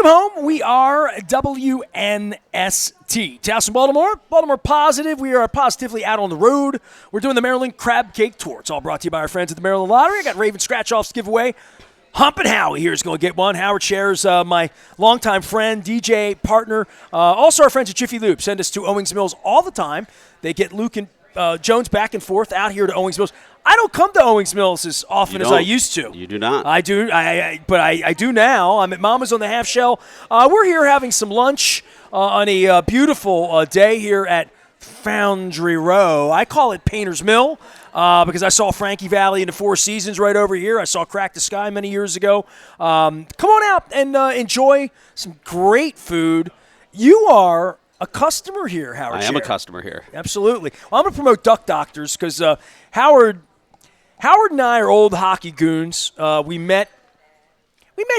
Fandom home, we are WNST. Towson, Baltimore. Baltimore Positive. We are positively out on the road. We're doing the Maryland Crab Cake Tour. It's all brought to you by our friends at the Maryland Lottery. I got Raven Scratch-Offs giveaway. Humpin' Howie here is going to get one. Howard Scher is my longtime friend, DJ, partner. Also our friends at Jiffy Lube send us to Owings Mills all the time. They get Luke and Jones back and forth out here to Owings Mills. I don't come to Owings Mills as often as I used to. You do not. I do, but I do now. I'm at Mama's on the Half Shell. We're here having some lunch on a beautiful day here at Foundry Row. I call it Painter's Mill because I saw Frankie Valli in the Four Seasons right over here. I saw Crack the Sky many years ago. Come on out and enjoy some great food. You are a customer here, Howard Scher. I am a customer here. Absolutely. Well, I'm going to promote Duck Doctors because Howard and I are old hockey goons. We met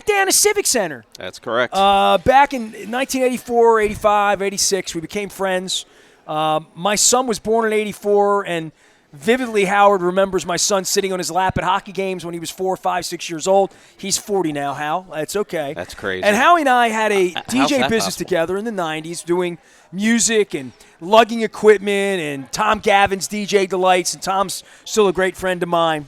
down at Civic Center. That's correct. Back in 1984, 85, 86, we became friends. My son was born in 84, and vividly Howard remembers my son sitting on his lap at hockey games when he was 4, 5, 6 years old. He's 40 now, Hal. That's okay. That's crazy. And Howie and I had a DJ business together in the 90s doing music and lugging equipment and Tom Gavin's DJ Delights, and Tom's still a great friend of mine.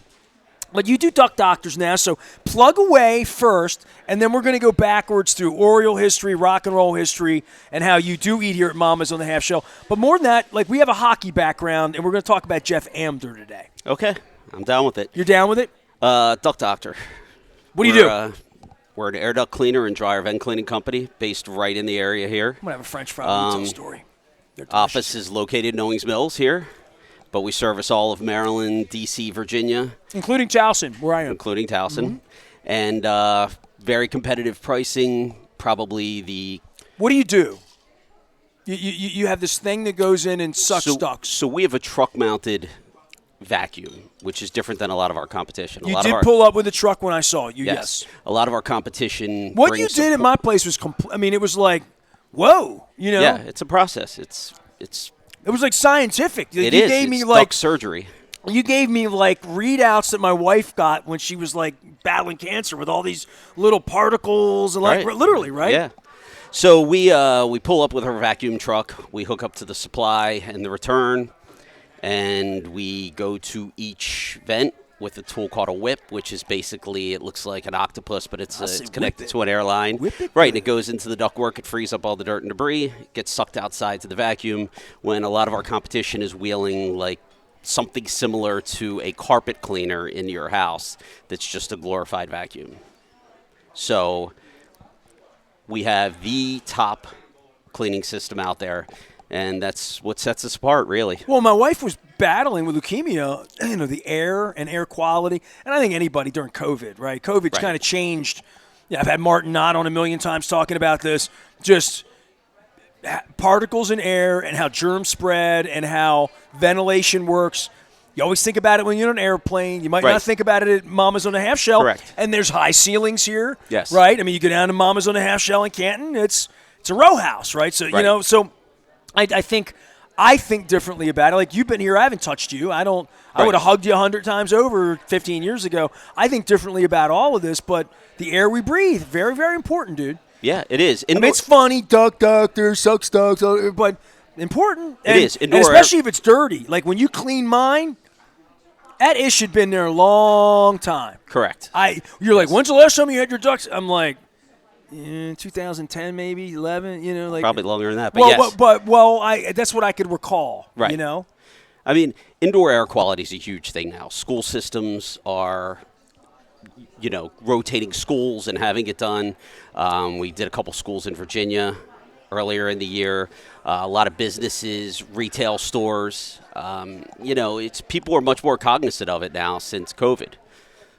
But you do Duck Doctors now, so plug away first, and then we're going to go backwards through Oriole history, rock and roll history, and how you do eat here at Mama's on the Half Shell. But more than that, like, we have a hockey background, and we're going to talk about Jeff Amdur today. Okay, I'm down with it. You're down with it? Duck Doctor. What do you do? We're an air duct cleaner and dryer vent cleaning company based right in the area here. I'm going to have a French fry pizza story. Office is located in Owings Mills here, but we service all of Maryland, D.C., Virginia. Including Towson, where I am. Including Towson. Mm-hmm. And very competitive pricing, probably the... What do you do? You have this thing that goes in and sucks ducks. So we have a truck-mounted vacuum, which is different than a lot of our competition. You did pull up with a truck when I saw you, yes. A lot of our competition... What you did at my place was... it was like, whoa, you know? Yeah, it's a process. It was like scientific. It is. Gave me it's like duck surgery. You gave me like readouts that my wife got when she was like battling cancer with all these little particles and like literally, right? Yeah. So we pull up with our vacuum truck. We hook up to the supply and the return, and we go to each vent with a tool called a whip, which is basically, it looks like an octopus, but it's connected to an airline. Right, and it goes into the ductwork. It frees up all the dirt and debris. It gets sucked outside to the vacuum, when a lot of our competition is wheeling like something similar to a carpet cleaner in your house that's just a glorified vacuum. So we have the top cleaning system out there, and that's what sets us apart, really. Well, my wife was battling with leukemia, the air and air quality, and I think anybody during COVID, right? COVID's kind of changed. Yeah, I've had Martin Knott on a million times talking about this, just particles in air and how germs spread and how ventilation works. You always think about it when you're on an airplane. You might not think about it at Mama's on the Half Shell. Correct. And there's high ceilings here. Yes. Right? I mean, you go down to Mama's on the Half Shell in Canton, it's a row house, right? So, so I think differently about it. Like, you've been here, I haven't touched you. I would have hugged you 100 times over 15 years ago. I think differently about all of this, but the air we breathe, very, very important, dude. Yeah, it is. It's funny, Duck Doctor, sucks ducks, but important. It is. And especially if it's dirty. Like, when you clean mine, that ish had been there a long time. Correct. You're like, when's the last time you had your ducks? I'm like, 2010 maybe, 11, like. Probably longer than that, but yes. That's what I could recall, right. I mean, indoor air quality is a huge thing now. School systems are, rotating schools and having it done. We did a couple schools in Virginia earlier in the year. A lot of businesses, retail stores. People are much more cognizant of it now since COVID.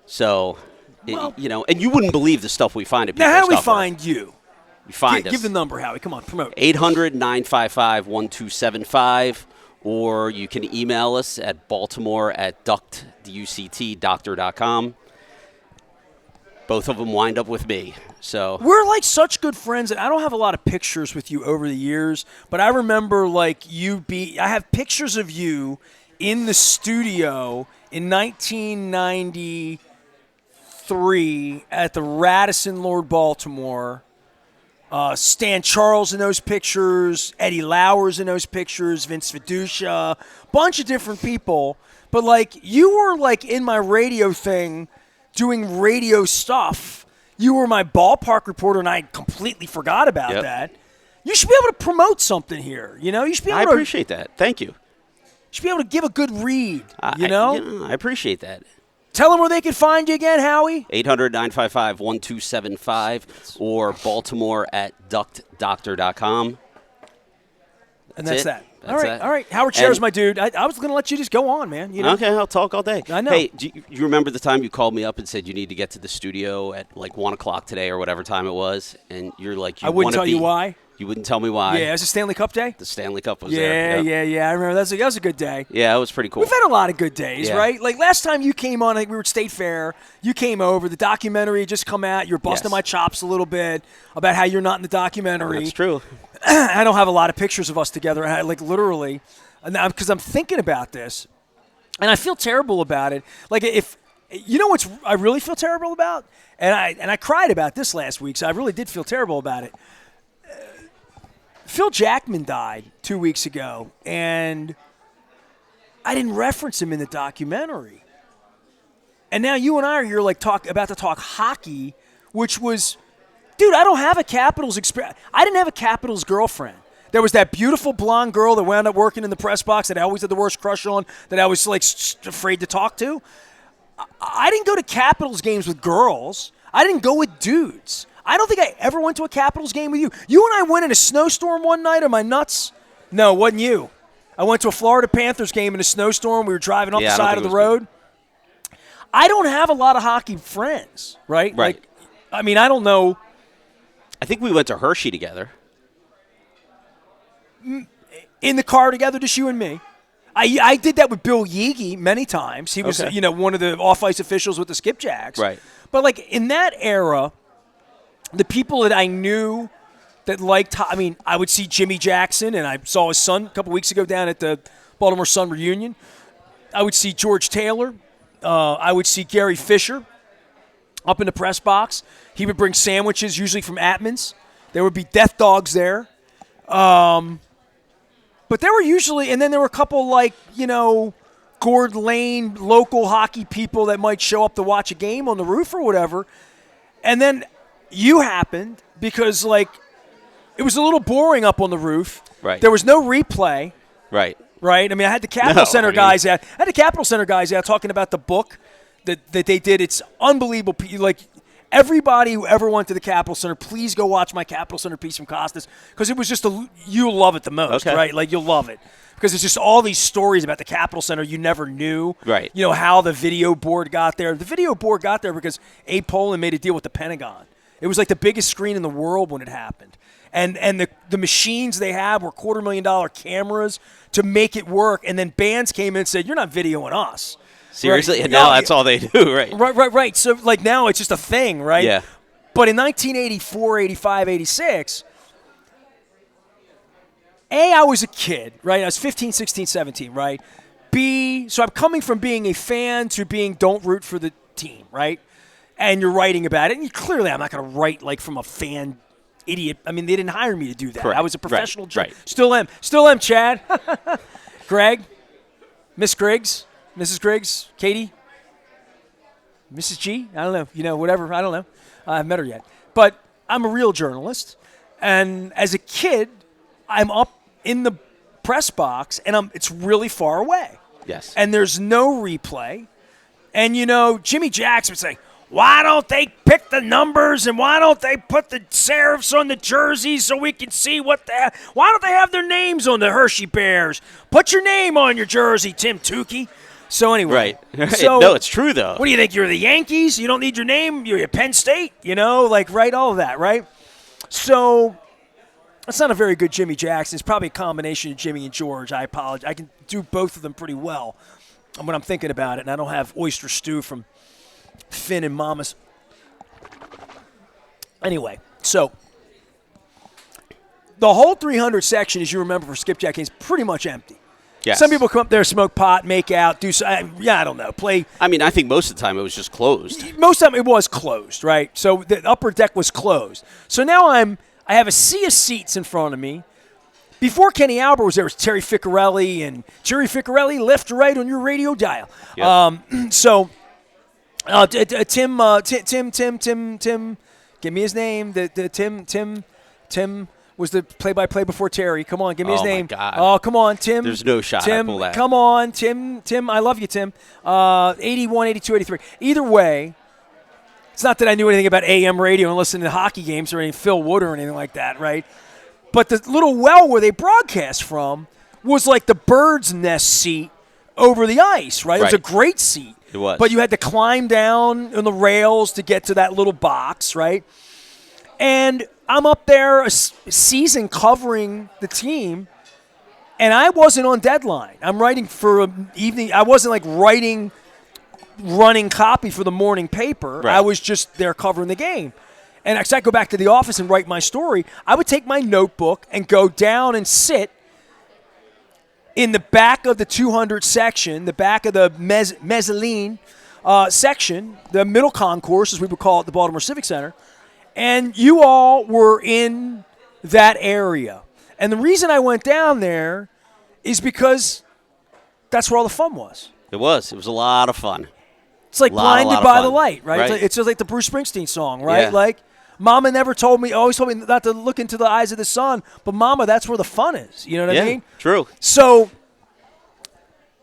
So, and you wouldn't believe the stuff we find at people's Now, how do we stuff find you? You find us. Give the number, Howie. Come on, promote. 800-955-1275, or you can email us at baltimore@duct.com. Both of them wind up with me. So we're like such good friends, and I don't have a lot of pictures with you over the years, but I remember I have pictures of you in the studio in 1993 at the Radisson Lord Baltimore Stan Charles in those pictures, Eddie Lauer's in those pictures, Vince Fiducia, bunch of different people. But, like, you were, like, in my radio thing doing radio stuff. You were my ballpark reporter, and I completely forgot about that. You should be able to promote something here, you know? You should be able I appreciate that. Thank you. You should be able to give a good read, I appreciate that. Tell them where they can find you again, Howie. 800-955-1275 or Baltimore at ductdoctor.com. And that's that. That's all right. Howard Scher's my dude. I was going to let you just go on, man. You know? Okay, I'll talk all day. I know. Hey, do you remember the time you called me up and said you need to get to the studio at like 1 o'clock today or whatever time it was? And you're like, I wouldn't tell you why. You wouldn't tell me why. Yeah, it was a Stanley Cup day. The Stanley Cup was there. Yeah. I remember that was a good day. Yeah, it was pretty cool. We've had a lot of good days, right? Like last time you came on, I think we were at State Fair. You came over. The documentary had just come out. You're busting my chops a little bit about how you're not in the documentary. That's true. I don't have a lot of pictures of us together, like literally, because I'm thinking about this, and I feel terrible about it. Like if you know what I really feel terrible about, and I cried about this last week, so I really did feel terrible about it. Phil Jackman died 2 weeks ago, and I didn't reference him in the documentary. And now you and I are here like about to talk hockey, which was, dude, I don't have a Capitals experience. I didn't have a Capitals girlfriend. There was that beautiful blonde girl that wound up working in the press box that I always had the worst crush on, that I was like afraid to talk to. I didn't go to Capitals games with girls. I didn't go with dudes. I don't think I ever went to a Capitals game with you. You and I went in a snowstorm one night. Am I nuts? No, it wasn't you. I went to a Florida Panthers game in a snowstorm. We were driving up the side of the road. Good. I don't have a lot of hockey friends, right? Right. Like, I mean, I don't know. I think we went to Hershey together. In the car together, just you and me. I did that with Bill Yeagy many times. He was, one of the off-ice officials with the Skipjacks. Right. But, like, in that era, the people that I knew that liked, I mean, I would see Jimmy Jackson, and I saw his son a couple weeks ago down at the Baltimore Sun reunion. I would see George Taylor. I would see Gary Fisher up in the press box. He would bring sandwiches, usually from Atman's. There would be Death Dogs there. But there were usually, and then there were a couple like, Gord Lane, local hockey people that might show up to watch a game on the roof or whatever. And then you happened because, like, it was a little boring up on the roof. Right. There was no replay. Right. Right? I mean, I had the Capital Center guys out. I had the Capital Center guys out talking about the book that they did. It's unbelievable. Like, everybody who ever went to the Capital Center, please go watch my Capital Center piece from Costas, because it was just you'll love it the most, right? Like, you'll love it because it's just all these stories about the Capital Center you never knew. Right. How the video board got there. The video board got there because Abe Poland made a deal with the Pentagon. It was like the biggest screen in the world when it happened. And the machines they had were $250,000 cameras to make it work. And then bands came in and said, "You're not videoing us." Seriously? Right. And now that's all they do, right? Right. So, like, now it's just a thing, right? Yeah. But in 1984, 85, 86, I was a kid, right? I was 15, 16, 17, right? So I'm coming from being a fan to being don't root for the team, right? And you're writing about it. And clearly I'm not going to write, like, from a fan idiot. I mean, they didn't hire me to do that. Correct. I was a professional. Right. Still am, Chad. Greg, Miss Griggs, Mrs. Griggs, Katie, Mrs. G, I don't know, whatever, I don't know. I haven't met her yet. But I'm a real journalist. And as a kid, I'm up in the press box, and it's really far away. Yes. And there's no replay. And, Jimmy Jacks would say, "Why don't they pick the numbers, and why don't they put the serifs on the jerseys so we can see why don't they have their names on the Hershey Bears? Put your name on your jersey, Tim Tukey." So anyway. Right. So, no, it's true, though. What do you think? You're the Yankees? You don't need your name? You're Penn State? Right, all of that, right? So that's not a very good Jimmy Jackson. It's probably a combination of Jimmy and George. I apologize. I can do both of them pretty well when I'm thinking about it, and I don't have oyster stew from Finn and Mama's. Anyway, so the whole 300 section, as you remember, for Skipjack is pretty much empty. Yes. Some people come up there, smoke pot, make out, do I don't know, play. I mean, I think most of the time it was just closed. Most of the time it was closed, right? So the upper deck was closed. So now I'm I have a sea of seats in front of me. Before Kenny Albert was there was Terry Ficcarelli, and Jerry Ficcarelli left to right on your radio dial. Yep. Tim, give me his name. Tim was the play-by-play before Terry. Come on, give me his name. My God. Oh, come on, Tim. There's no shot Tim, I pull that. come on, Tim, I love you, Tim. 81, 82, 83. Either way, it's not that I knew anything about AM radio and listening to hockey games or any Phil Wood or anything like that, right? But the little well where they broadcast from was like the bird's nest seat over the ice, right? It was a great seat. It was. But you had to climb down on the rails to get to that little box, right? And I'm up there a season covering the team, and I wasn't on deadline. I'm writing for an evening. I wasn't like running copy for the morning paper. Right. I was just there covering the game. And as I go back to the office and write my story, I would take my notebook and go down and sit in the back of the 200 section, the back of the mezzanine section, the middle concourse, as we would call it, the Baltimore Civic Center. And you all were in that area. And the reason I went down there is because that's where all the fun was. It was. It was a lot of fun. It's like Blinded by the Light, right? Right. It's just like the Bruce Springsteen song, right? Yeah. Like, Mama always told me not to look into the eyes of the sun, but Mama, that's where the fun is. You know what I mean? True. So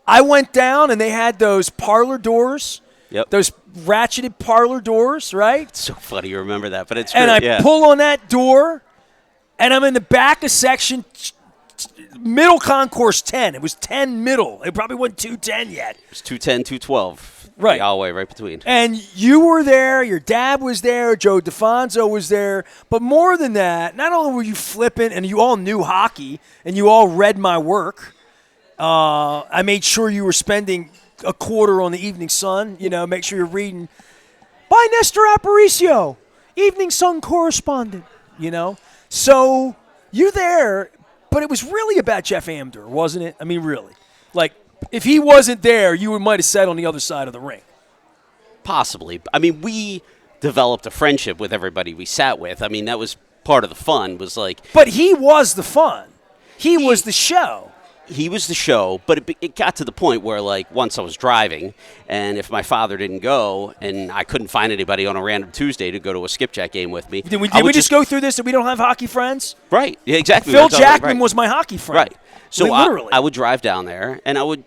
I went down, and they had those parlor doors. Yep. Those ratcheted parlor doors, right? It's so funny you remember that, but it's true. And I pull on that door, and I'm in the back of section middle concourse 10. It was 10 middle. It probably wasn't 210 yet. It was 210, 212. Right. The hallway right between. And you were there. Your dad was there. Joe DeFonso was there. But more than that, not only were you flippant, and you all knew hockey, and you all read my work, I made sure you were spending a quarter on the Evening Sun. Make sure you're reading. By Nestor Aparicio, Evening Sun correspondent. So you there, but it was really about Jeff Amdur, wasn't it? I mean, really. Like, if he wasn't there, you might have sat on the other side of the ring. Possibly. I mean, we developed a friendship with everybody we sat with. I mean, that was part of the fun. Was like. But he was the fun. He was the show. He was the show, but it got to the point where, like, once I was driving, and if my father didn't go, and I couldn't find anybody on a random Tuesday to go to a skipjack game with me. Did we just go through this that we don't have hockey friends? Right. Yeah, exactly. Phil Jackman was my hockey friend. Right. So literally. I would drive down there, and I would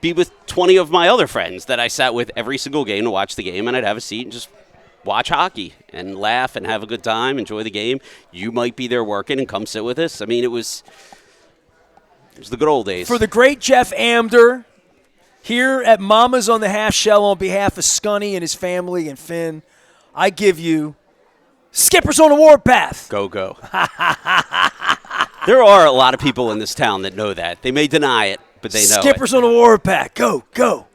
be with 20 of my other friends that I sat with every single game to watch the game, and I'd have a seat and just watch hockey and laugh and have a good time, enjoy the game. You might be there working and come sit with us. I mean, it was the good old days. For the great Jeff Amdur, here at Mama's on the Half Shell, on behalf of Scunny and his family and Finn, I give you Skippers on the Warpath. Go, go. There are a lot of people in this town that know that. They may deny it, but they know Skippers on the Warpath. Go, go.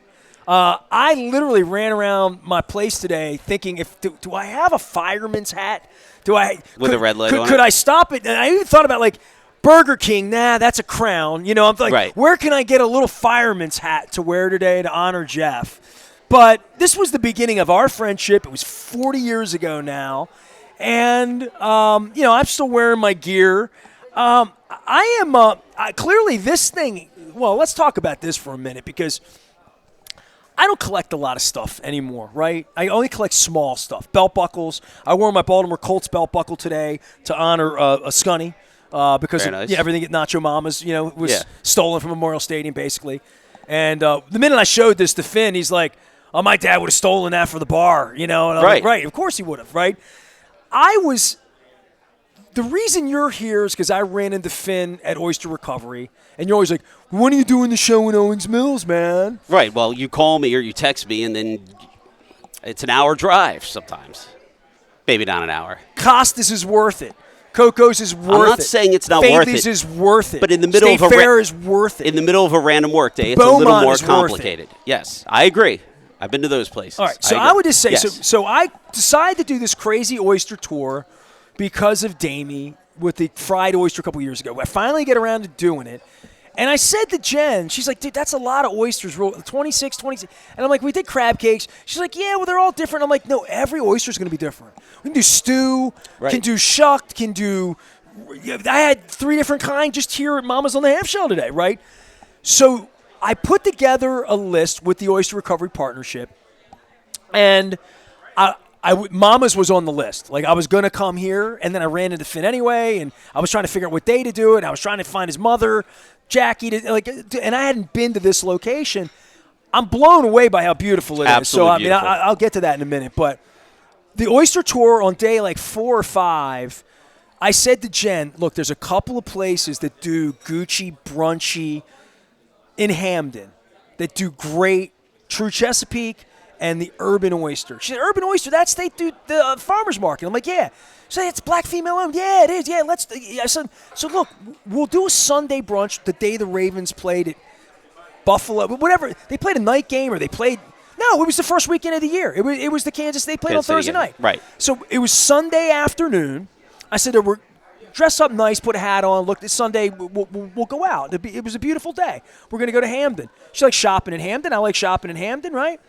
I literally ran around my place today thinking, do I have a fireman's hat? With a red light on it? Could I stop it? And I even thought about, like, Burger King, that's a crown. I'm like, right. Where can I get a little fireman's hat to wear today to honor Jeff? But this was the beginning of our friendship. It was 40 years ago now. And, I'm still wearing my gear. I am clearly this thing. Well, let's talk about this for a minute, because I don't collect a lot of stuff anymore, right? I only collect small stuff. Belt buckles. I wore my Baltimore Colts belt buckle today to honor a Scunny. Because nice. Everything at Nacho Mama's, was stolen from Memorial Stadium, basically. And the minute I showed this to Finn, he's like, "Oh, my dad would have stolen that for the bar," And I'm like, right, of course he would have, right? The reason you're here is because I ran into Finn at Oyster Recovery, and you're always like, "When are you doing the show in Owings Mills, man?" Right. Well, you call me or you text me, and then it's an hour drive sometimes. Maybe not an hour. Costas is worth it. Coco's is worth it. I'm not saying it's not worth it. Faithley's is worth it. But in the middle State Fair is worth it. In the middle of a random work day, it's Beaumont a little more is complicated. Yes, I agree. I've been to those places. All right, so I would just say, so I decided to do this crazy oyster tour because of Damie with the fried oyster a couple years ago. I finally get around to doing it, And I said to Jen, she's like, dude, that's a lot of oysters, 26, 26. And I'm like, we did crab cakes. She's like, yeah, well, they're all different. I'm like, no, every oyster is going to be different. We can do stew, can do shucked, can do – I had 3 different kinds just here at Mama's on the Half Shell today, right? So I put together a list with the Oyster Recovery Partnership, and Mama's was on the list. Like, I was going to come here, and then I ran into Finn anyway, and I was trying to figure out what day to do it, and I was trying to find his mother, Jackie, and I hadn't been to this location. I'm blown away by how beautiful it is. So, I mean, I'll get to that in a minute. But the Oyster Tour on day, 4 or 5, I said to Jen, look, there's a couple of places that do Gucci, brunchy in Hamden that do great True Chesapeake and the Urban Oyster. She said, Urban Oyster, they do the farmer's market. I'm like, yeah. She said, it's black female owned. Yeah, it is. Yeah, I said, so look, we'll do a Sunday brunch the day the Ravens played at Buffalo, whatever. They played a night game or they played – no, it was the first weekend of the year. It was the Kansas – they played on Thursday night. Right. So it was Sunday afternoon. I said, we're dress up nice, put a hat on. Look, this Sunday we'll go out. It was a beautiful day. We're going to go to Hamden. She likes shopping in Hamden. I like shopping in Hamden, right?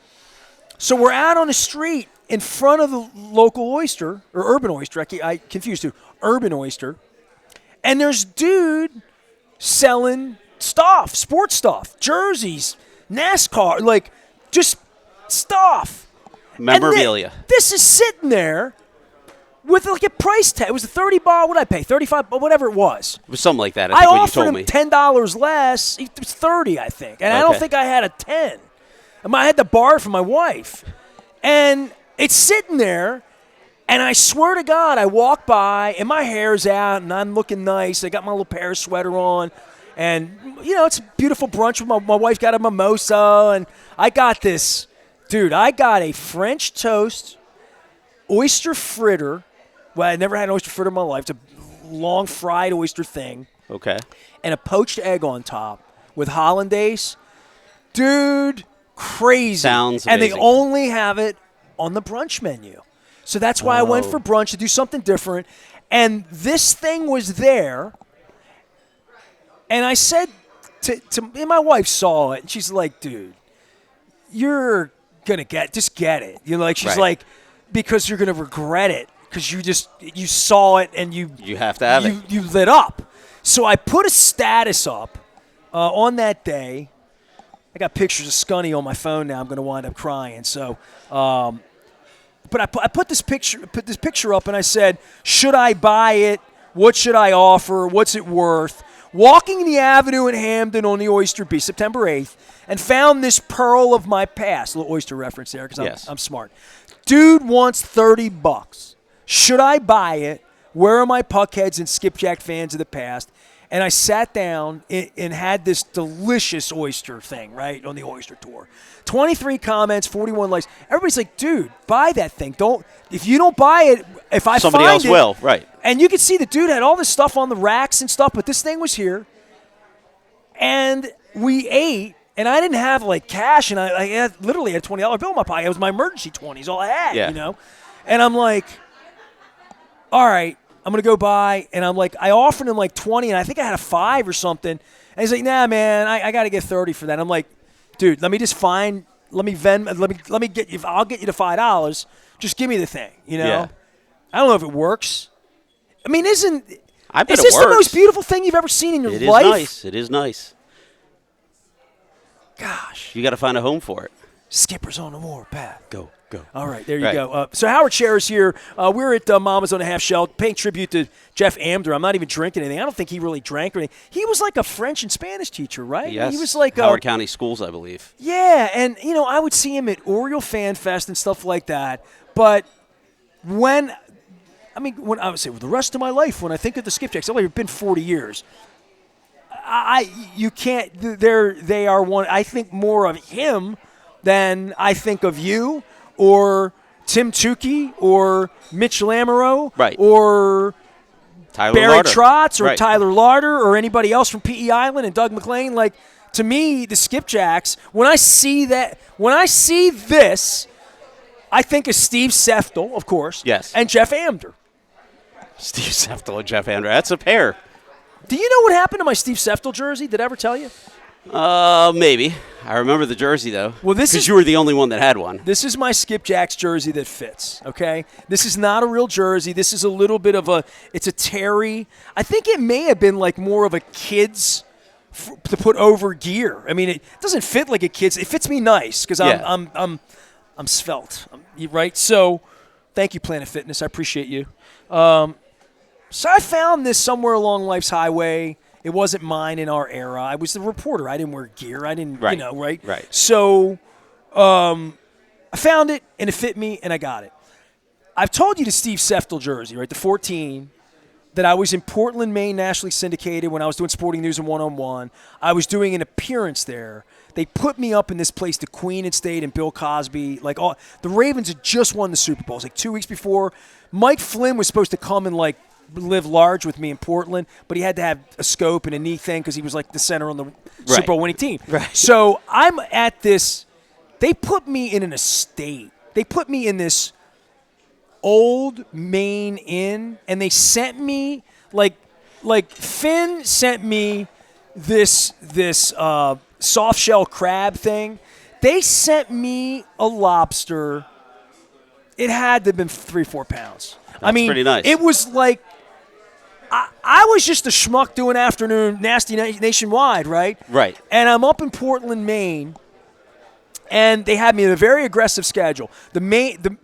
So we're out on the street in front of the local oyster, or Urban Oyster. I confused you. Urban Oyster. And there's dude selling stuff, sports stuff, jerseys, NASCAR, just stuff. Memorabilia. This is sitting there with a price tag. It was a $30. What did I pay? $35, whatever it was. It was something like that. I think what you told me. offered him $10 less. It was $30, I think, and I don't think I had a 10. I had to borrow it from my wife, and it's sitting there. And I swear to God, I walk by, and my hair's out, and I'm looking nice. I got my little Paris sweater on, and it's a beautiful brunch. My wife got a mimosa, and I got this, dude. I got a French toast, oyster fritter. Well, I never had an oyster fritter in my life. It's a long fried oyster thing. Okay. And a poached egg on top with hollandaise. Dude, crazy. Sounds amazing. And they only have it on the brunch menu. So that's why I went for brunch to do something different. And this thing was there. And I said and my wife saw it, and she's like, dude, you're going to just get it. She's like, because you're going to regret it. Because you saw it and you have to have it. You lit up. So I put a status up on that day. I got pictures of Scunny on my phone now. I'm going to wind up crying. So, but I put this picture up and I said, should I buy it? What should I offer? What's it worth? Walking the avenue in Hamden on the Oyster Beach, September 8th, and found this pearl of my past. A little oyster reference there because I'm smart. Dude wants $30. Should I buy it? Where are my puckheads and skipjack fans of the past? And I sat down and had this delicious oyster thing, right, on the Oyster Tour. 23 comments, 41 likes. Everybody's like, dude, buy that thing. If you don't buy it, if I somebody find else it, will, right. And you could see the dude had all this stuff on the racks and stuff, but this thing was here. And we ate, and I didn't have, cash, and I literally had a $20 bill in my pocket. It was my emergency 20s, all I had, And I'm like, all right, I'm going to go buy. And I'm like, I offered him 20, and I think I had a 5 or something. And he's like, nah, man, I got to get 30 for that. I'm like, dude, let me get you, I'll get you the $5. Just give me the thing, Yeah. I don't know if it works. I mean, I bet is it this works. the most beautiful thing you've ever seen in your life? It is nice. Gosh. You got to find a home for it. Skippers on the warpath. Go. All right, there you go. So Howard Scher is here. We're at Mama's on the Half Shell, paying tribute to Jeff Amdur. I'm not even drinking anything. I don't think he really drank or anything. He was like a French and Spanish teacher, right? Yes. He was like Howard County Schools, I believe. Yeah, and I would see him at Oriole Fan Fest and stuff like that. But when I would say the rest of my life, when I think of the Skipjacks, it's only been 40 years. You can't. They are one. I think more of him than I think of you. Or Tim Tukey, or Mitch Lamoureux, right. Or Tyler Barry Larder. Trotz, or right. Tyler Larder, or anybody else from P.E. Island and Doug McLean. To me, the Skipjacks, when I see this, I think of Steve Seftel, of course, yes, and Jeff Amdur. Steve Seftel and Jeff Amdur. That's a pair. Do you know what happened to my Steve Seftel jersey? Did I ever tell you? Maybe. I remember the jersey, though. Well, this is because you were the only one that had one. This is my Skipjacks jersey that fits, okay? This is not a real jersey. This is a little bit of it's a Terry. I think it may have been like more of a kid's to put over gear. I mean, it doesn't fit like a kid's. It fits me nice because I'm svelte, right? So thank you, Planet Fitness. I appreciate you. So I found this somewhere along life's highway. It wasn't mine in our era. I was the reporter. I didn't wear gear. I didn't, right. Right? Right. So I found it, and it fit me, and I got it. I've told you the Steve Seftel jersey, right, the 14, that I was in Portland, Maine, nationally syndicated when I was doing Sporting News and 101. I was doing an appearance there. They put me up in this place, the Queen and State, and Bill Cosby. The Ravens had just won the Super Bowl. It was like 2 weeks before. Mike Flynn was supposed to come and, live large with me in Portland, but he had to have a scope and a knee thing because he was like the center on the Super Bowl winning team. Right. So I'm at this. They put me in an estate. They put me in this old Maine inn, and they sent me like Finn sent me this soft shell crab thing. They sent me a lobster. It had to have been 3-4 pounds. That's pretty nice. It was like I was just a schmuck doing afternoon nasty nationwide, right? Right. And I'm up in Portland, Maine, and they had me in a very aggressive schedule. The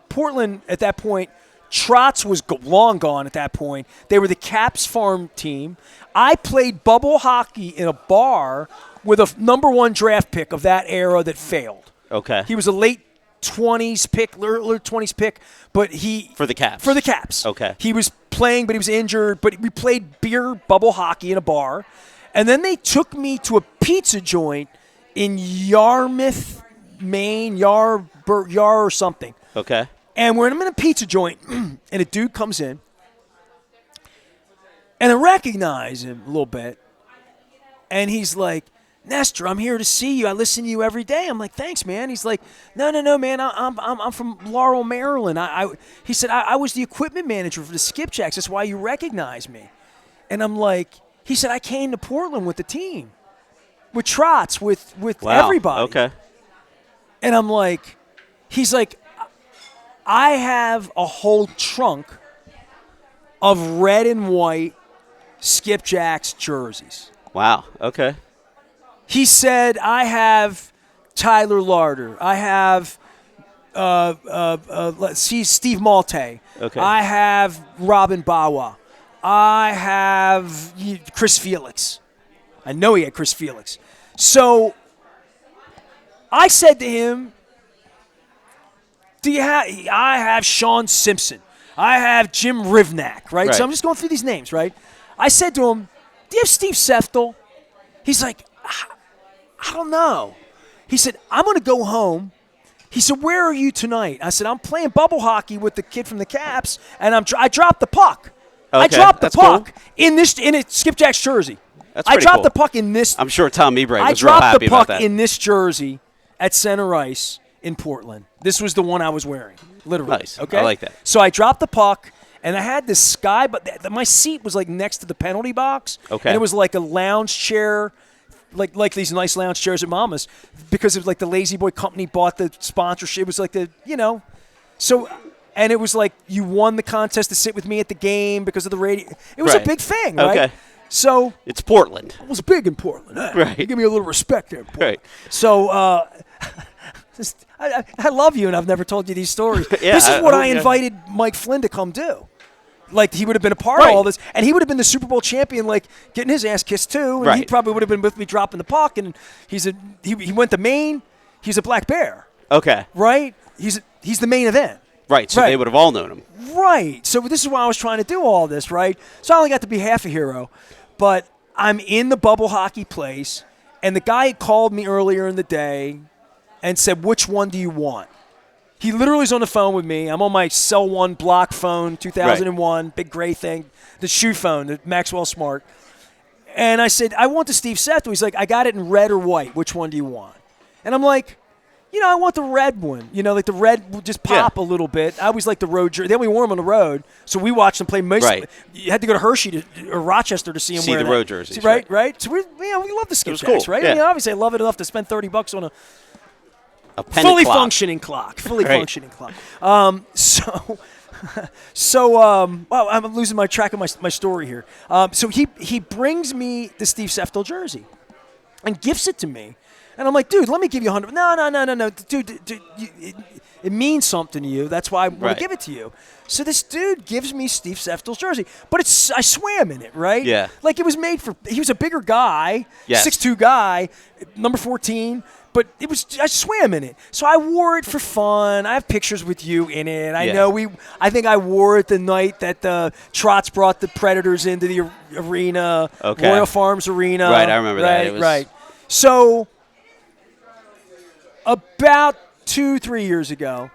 Portland at that point, Trotz was long gone at that point. They were the Caps farm team. I played bubble hockey in a bar with a number 1 draft pick of that era that failed. Okay. He was a late 20s pick, early 20s pick, but for the Caps. For the Caps. Okay. He was playing, but he was injured. But we played beer bubble hockey in a bar, and then they took me to a pizza joint in Yarmouth, Maine, Yar or something. Okay. And we're in a pizza joint, and a dude comes in, and I recognize him a little bit, and he's like, "Nestor, I'm here to see you. I listen to you every day." I'm like, "Thanks, man." He's like, "No, man. I'm from Laurel, Maryland." He said, I was the equipment manager for the Skipjacks. That's why you recognize me. And I'm like, he said, "I came to Portland with the team, with Trotz, with Wow. everybody." Okay. And I'm like, he's like, "I have a whole trunk of red and white Skipjacks jerseys." Wow. Okay. He said, "I have Tyler Larder. I have, let's see, Steve Malte. Okay. I have Robin Bawa. I have Chris Felix." I know he had Chris Felix. So I said to him, I have Sean Simpson. I have Jim Rivnak, right? So I'm just going through these names, right? I said to him, "Do you have Steve Seftel?" He's like, "I don't know." He said, "I'm going to go home." He said, "Where are you tonight?" I said, "I'm playing bubble hockey with the kid from the Caps, and I dropped the puck. Okay, I dropped the that's puck cool. in a Skipjacks jersey. That's I pretty dropped cool. the puck in this. I'm sure Tom Ebrey I was real dropped happy the about puck that. in this jersey at center ice in Portland. This was the one I was wearing, literally. Nice. Okay, I like that. So I dropped the puck, and I had this sky, but my seat was like next to the penalty box. Okay. And it was like a lounge chair. Like these nice lounge chairs at Mama's, because it was like the Lazy Boy Company bought the sponsorship. It was like so, and it was like you won the contest to sit with me at the game because of the radio. It was a big thing, right? Okay. So it's Portland. it was big in Portland. Right. Give me a little respect there, in Portland. Right. So I love you, and I've never told you these stories. Yeah, this is what I yeah. invited Mike Flynn to come do. Like, he would have been a part of all this, and he would have been the Super Bowl champion, like, getting his ass kissed too, and he probably would have been with me dropping the puck, and he went to Maine. He's a Black Bear. Okay. Right? He's the main event. Right, so they would have all known him. Right. So this is why I was trying to do all this, right? So I only got to be half a hero, but I'm in the bubble hockey place, and the guy called me earlier in the day and said, "Which one do you want?" He literally is on the phone with me. I'm on my Cell 1 block phone, 2001, big gray thing, the shoe phone, the Maxwell Smart. And I said, "I want the Steve Seftel." He's like, "I got it in red or white. Which one do you want?" And I'm like, I want the red one. Like the red would just pop a little bit. I always like the road jersey. Then we wore them on the road, so we watched them play. Right. You had to go to Hershey or Rochester to see them wear the road jerseys. Right. So we love the Skipjacks, cool. right? Yeah. Obviously, I love it enough to spend $30 on a pen fully clock. functioning clock. Fully Right. functioning clock. Wow, I'm losing my track of my story here. So he brings me the Steve Seftel jersey and gifts it to me. And I'm like, dude, let me give you 100. No. Dude, it means something to you. That's why I want to give it to you. So this dude gives me Steve Seftel's jersey. But I swam in it, right? Yeah. Like it was made he was a bigger guy, Yes. 6'2" guy, number 14. But I swam in it. So I wore it for fun. I have pictures with you in it. I think I wore it the night that the Trots brought the Predators into the arena, Royal Farms Arena. Right, I remember that. Right. So about 2-3 years ago,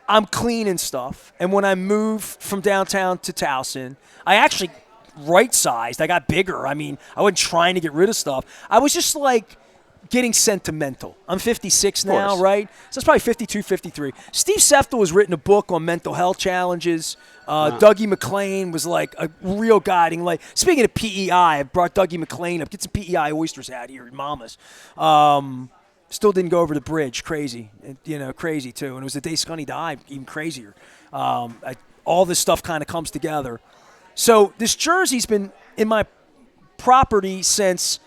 I'm cleaning stuff. And when I moved from downtown to Towson, I actually right-sized. I got bigger. I mean, I wasn't trying to get rid of stuff. I was just like getting sentimental. I'm 56 now, right? So it's probably 52, 53. Steve Seftel has written a book on mental health challenges. Dougie McLean was like a real guiding light. Speaking of PEI, I brought Dougie McLean up. Get some PEI oysters out here at Mama's. Still didn't go over the bridge. Crazy. Crazy too. And it was the day Scunny died, even crazier. All this stuff kind of comes together. So this jersey's been in my property since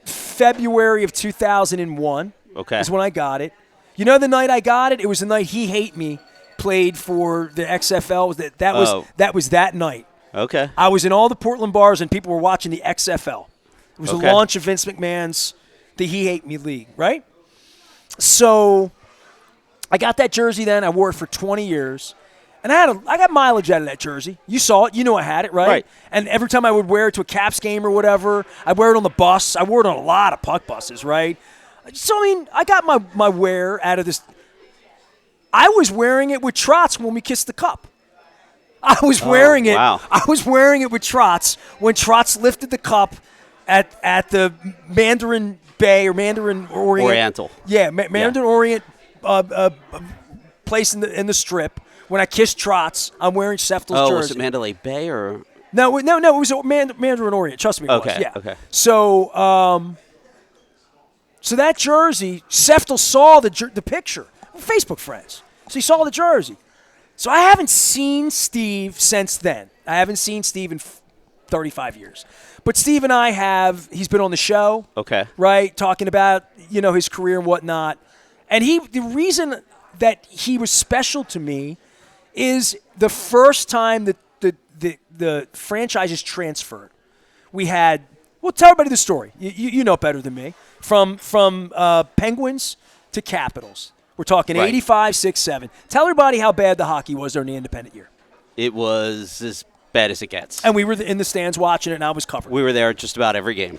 February of 2001 is when I got it. The night I got it, it was the night He Hate Me played for the XFL. That was that night. Okay. I was in all the Portland bars and people were watching the XFL. It was the launch of Vince McMahon's the He Hate Me League, right? So I got that jersey then. I wore it for 20 years. And I got mileage out of that jersey. You saw it. You knew I had it, right? Right. And every time I would wear it to a Caps game or whatever, I'd wear it on the bus. I wore it on a lot of puck buses, right? So, I got my wear out of this. I was wearing it with Trotz when we kissed the cup. I was wearing it. Wow. I was wearing it with Trotz when Trotz lifted the cup at the Mandarin Bay or Mandarin Orient. Oriental. Yeah, Mandarin Orient place in the Strip. When I kissed Trotz, I'm wearing Seftel's jersey. Was it Mandalay Bay or? No, it was Mandarin Orient. Trust me, it was. Yeah. Okay. So, so that jersey, Seftel saw the picture. We're Facebook friends. So he saw the jersey. So I haven't seen Steve since then. I haven't seen Steve in 35 years. But Steve and I he's been on the show. Okay. Right? Talking about, his career and whatnot. And the reason that he was special to me is the first time that the franchise is transferred. We had, tell everybody the story. You know better than me. From Penguins to Capitals. We're talking 85, 6, 7. Tell everybody how bad the hockey was during the independent year. It was as bad as it gets. And we were in the stands watching it, and I was covering. We were there just about every game,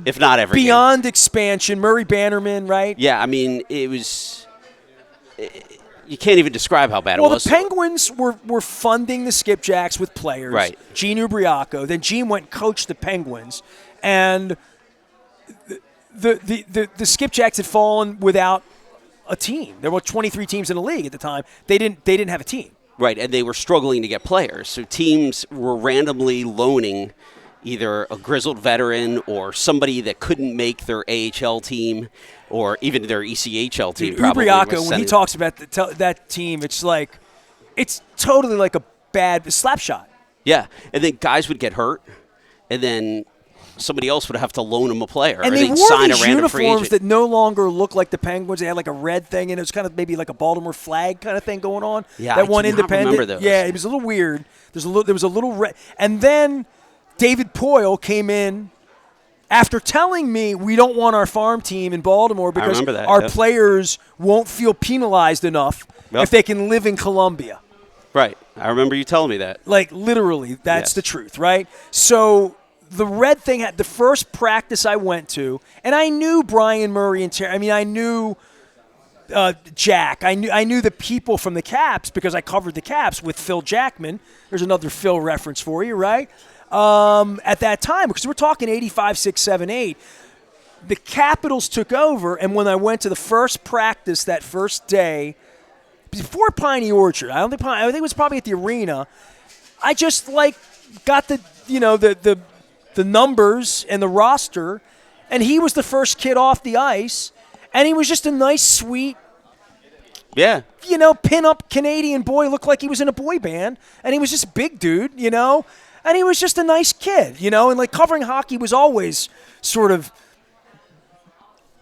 if not every Beyond expansion, Murray Bannerman, right? Yeah, it was. You can't even describe how bad it was. Well, the Penguins were funding the Skipjacks with players. Right. Gene Ubriaco. Then Gene went and coached the Penguins. And the Skipjacks had fallen without a team. There were 23 teams in the league at the time. They didn't have a team. Right, and they were struggling to get players. So teams were randomly loaning either a grizzled veteran or somebody that couldn't make their AHL team or even their ECHL team. Ubriaco, when he talks about that team, it's totally like a bad slap shot. Yeah, and then guys would get hurt, and then somebody else would have to loan them a player. And or they they'd wore sign these a random free uniforms agent. that no longer look like the Penguins. They had like a red thing, and it was kind of maybe like a Baltimore flag kind of thing going on. Yeah, that I one do not independent. remember those. Yeah, it was a little weird. There was a little red, and then David Poyle came in after telling me we don't want our farm team in Baltimore because our players won't feel penalized enough if they can live in Columbia. Right. I remember you telling me that. Like, literally, that's the truth, right? So the red thing had the first practice I went to, and I knew Brian Murray and Terry. I mean, I knew Jack. I knew the people from the Caps because I covered the Caps with Phil Jackman. There's another Phil reference for you, right? At that time, because we're talking 85, 6, 7, 8. the Capitals took over, and when I went to the first practice that first day, before Piney Orchard, I think it was probably at the arena, I just got the the numbers and the roster, and he was the first kid off the ice, and he was just a nice, sweet, pin-up Canadian boy, looked like he was in a boy band, and he was just a big dude, and he was just a nice kid, and covering hockey was always sort of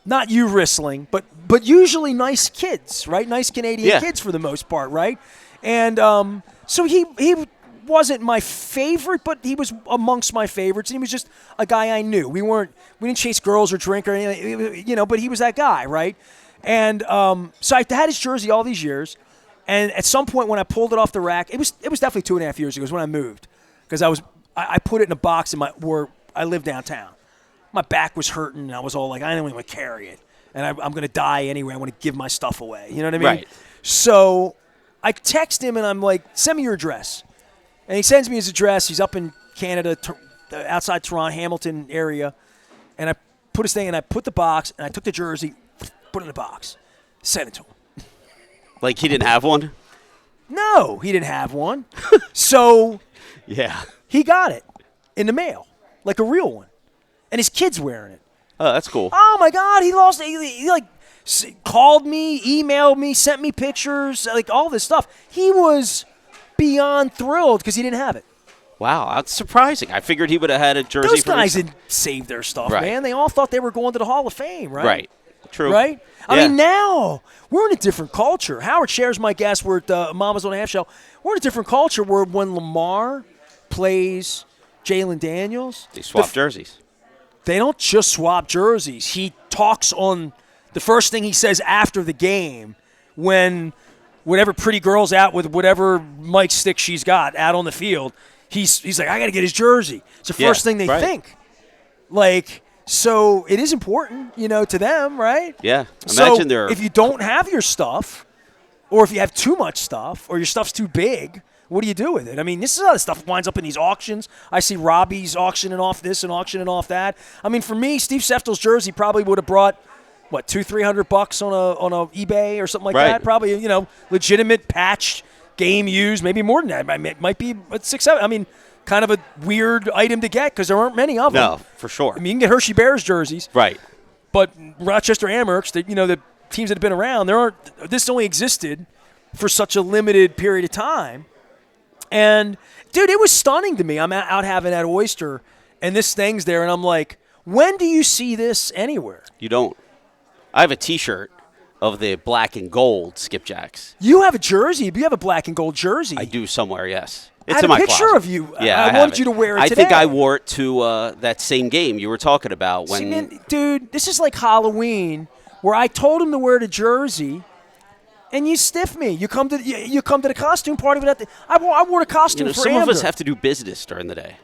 not you wrestling, but usually nice kids, right? Nice Canadian kids for the most part, right? And so he wasn't my favorite, but he was amongst my favorites, and he was just a guy I knew. We didn't chase girls or drink or anything, but he was that guy, right? And so I had his jersey all these years, and at some point when I pulled it off the rack, it was definitely 2.5 years ago. It was when I moved, because I put it in a box where I live downtown. My back was hurting, and I was all like, I don't even want to carry it. And I'm going to die anyway. I want to give my stuff away. You know what I mean? Right. So I text him, and I'm like, send me your address. And he sends me his address. He's up in Canada, outside Toronto, Hamilton area. And I put his thing, and I put the box, and I took the jersey, put it in the box, sent it to him. Like he didn't have one? No, he didn't have one. So he got it in the mail, like a real one. And his kid's wearing it. Oh, that's cool. Oh, my God. He lost it. He called me, emailed me, sent me pictures, all this stuff. He was beyond thrilled because he didn't have it. Wow, that's surprising. I figured he would have had a jersey. Those guys didn't save their stuff, man. They all thought they were going to the Hall of Fame, right? Right. True. Right? I mean, now we're in a different culture. Howard Scher's my guest. We're at Mama's on a Half Shell. We're in a different culture where when Lamar plays Jalen Daniels, they swap jerseys. They don't just swap jerseys. He talks on the first thing he says after the game when whatever pretty girl's out with whatever mic stick she's got out on the field. He's like, I got to get his jersey. It's the first thing they think. So it is important, to them, right? Yeah. Imagine if you don't have your stuff, or if you have too much stuff, or your stuff's too big, what do you do with it? I mean, this is how the stuff winds up in these auctions. I see Robbie's auctioning off this and auctioning off that. I mean, for me, Steve Seftel's jersey probably would have brought, $200-300 on a eBay or something like that. Probably, legitimate patched game used, maybe more than that. It might be 6-7. I mean, kind of a weird item to get because there aren't many of them. No, for sure. I mean, you can get Hershey Bears jerseys. Right. But Rochester Amherst, the teams that have been around, this only existed for such a limited period of time. And, dude, it was stunning to me. I'm out having that oyster, and this thing's there, and I'm like, when do you see this anywhere? You don't. I have a T-shirt of the black and gold Skipjacks. You have a jersey. You have a black and gold jersey. I do somewhere, yes. It's in my closet. I had a picture of you. Yeah, I wanted you to wear it today. I think I wore it to that same game you were talking about. See, man, dude, this is like Halloween, where I told him to wear the jersey, and you stiff me. You come to the costume party without the. I wore the costume for some Amdur. of us have to do business during the day.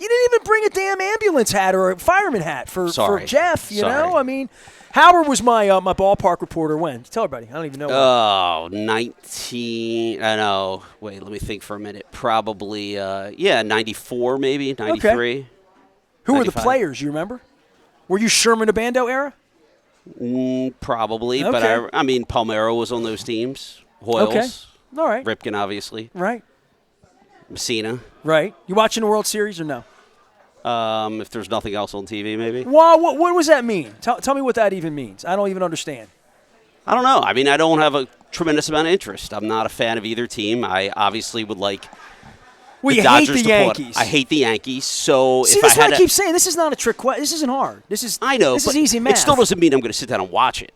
You didn't even bring a damn ambulance hat or a fireman hat for Jeff. You know, I mean, Howard was my my ballpark reporter when. Tell everybody. I don't even know. Oh, 19. I know. Wait, let me think for a minute. Probably, 94 maybe, 93. Okay. Who 95. Were the players? You remember? Were you Sherman Abando era? Probably, but I mean, Palmero was on those teams. Hoyles. Okay. All right. Ripken, obviously. Right. Messina. Right. You watching the World Series or no? If there's nothing else on TV, maybe. Well, what does that mean? Tell me what that even means. I don't even understand. I don't know. I mean, I don't have a tremendous amount of interest. I'm not a fan of either team. I obviously would like the Dodgers hate the Yankees. I hate the Yankees. So see, that's what I keep saying. This is not a trick question. This isn't hard. This is is easy math. It still doesn't mean I'm going to sit down and watch it.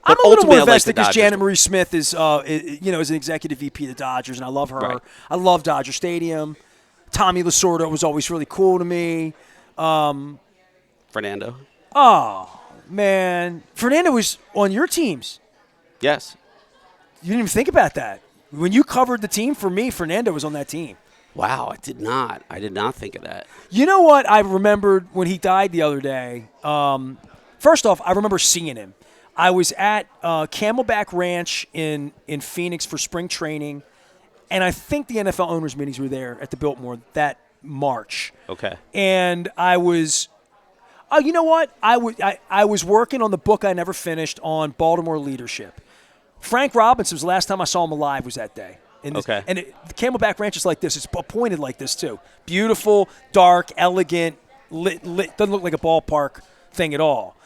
I'm a little more invested because Janet Marie Smith is an executive VP of the Dodgers, and I love her. Right. I love Dodger Stadium. Tommy Lasorda was always really cool to me. Fernando. Oh, man. Fernando was on your teams. Yes. You didn't even think about that. When you covered the team for me, Fernando was on that team. Wow, I did not. I did not think of that. You know what I remembered when he died the other day? First off, I remember seeing him. I was at Camelback Ranch in Phoenix for spring training. And I think the NFL owners' meetings were there at the Biltmore that March. Okay. And I was Oh, you know what? I was working on the book I never finished on Baltimore leadership. Frank Robinson was the last time I saw him alive was that day. Okay. And the Camelback Ranch is like this. It's appointed like this, too. Beautiful, dark, elegant, lit. Doesn't look like a ballpark thing at all.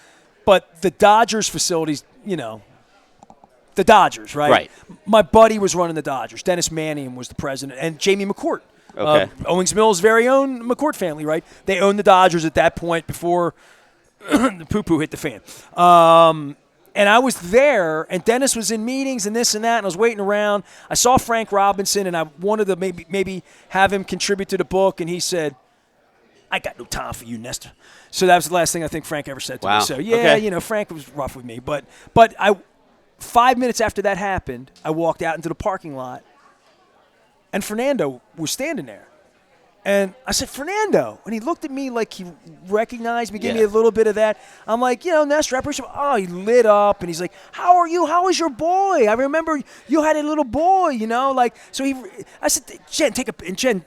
But the Dodgers facilities, the Dodgers, right? Right. My buddy was running the Dodgers. Dennis Mannion was the president. And Jamie McCourt. Okay. Owings Mills' very own McCourt family, right? They owned the Dodgers at that point before the poo-poo hit the fan. And I was there, and Dennis was in meetings and this and that, and I was waiting around. I saw Frank Robinson, and I wanted to maybe have him contribute to the book, and he said, I got no time for you, Nestor. So that was the last thing I think Frank ever said to me. So, okay. Frank was rough with me. But 5 minutes after that happened, I walked out into the parking lot, and Fernando was standing there. And I said, Fernando. And he looked at me like he recognized me, gave me a little bit of that. I'm like, Nestor, I appreciate it. Oh, he lit up. And he's like, how are you? How is your boy? I remember you had a little boy, So I said, Jen, and Jen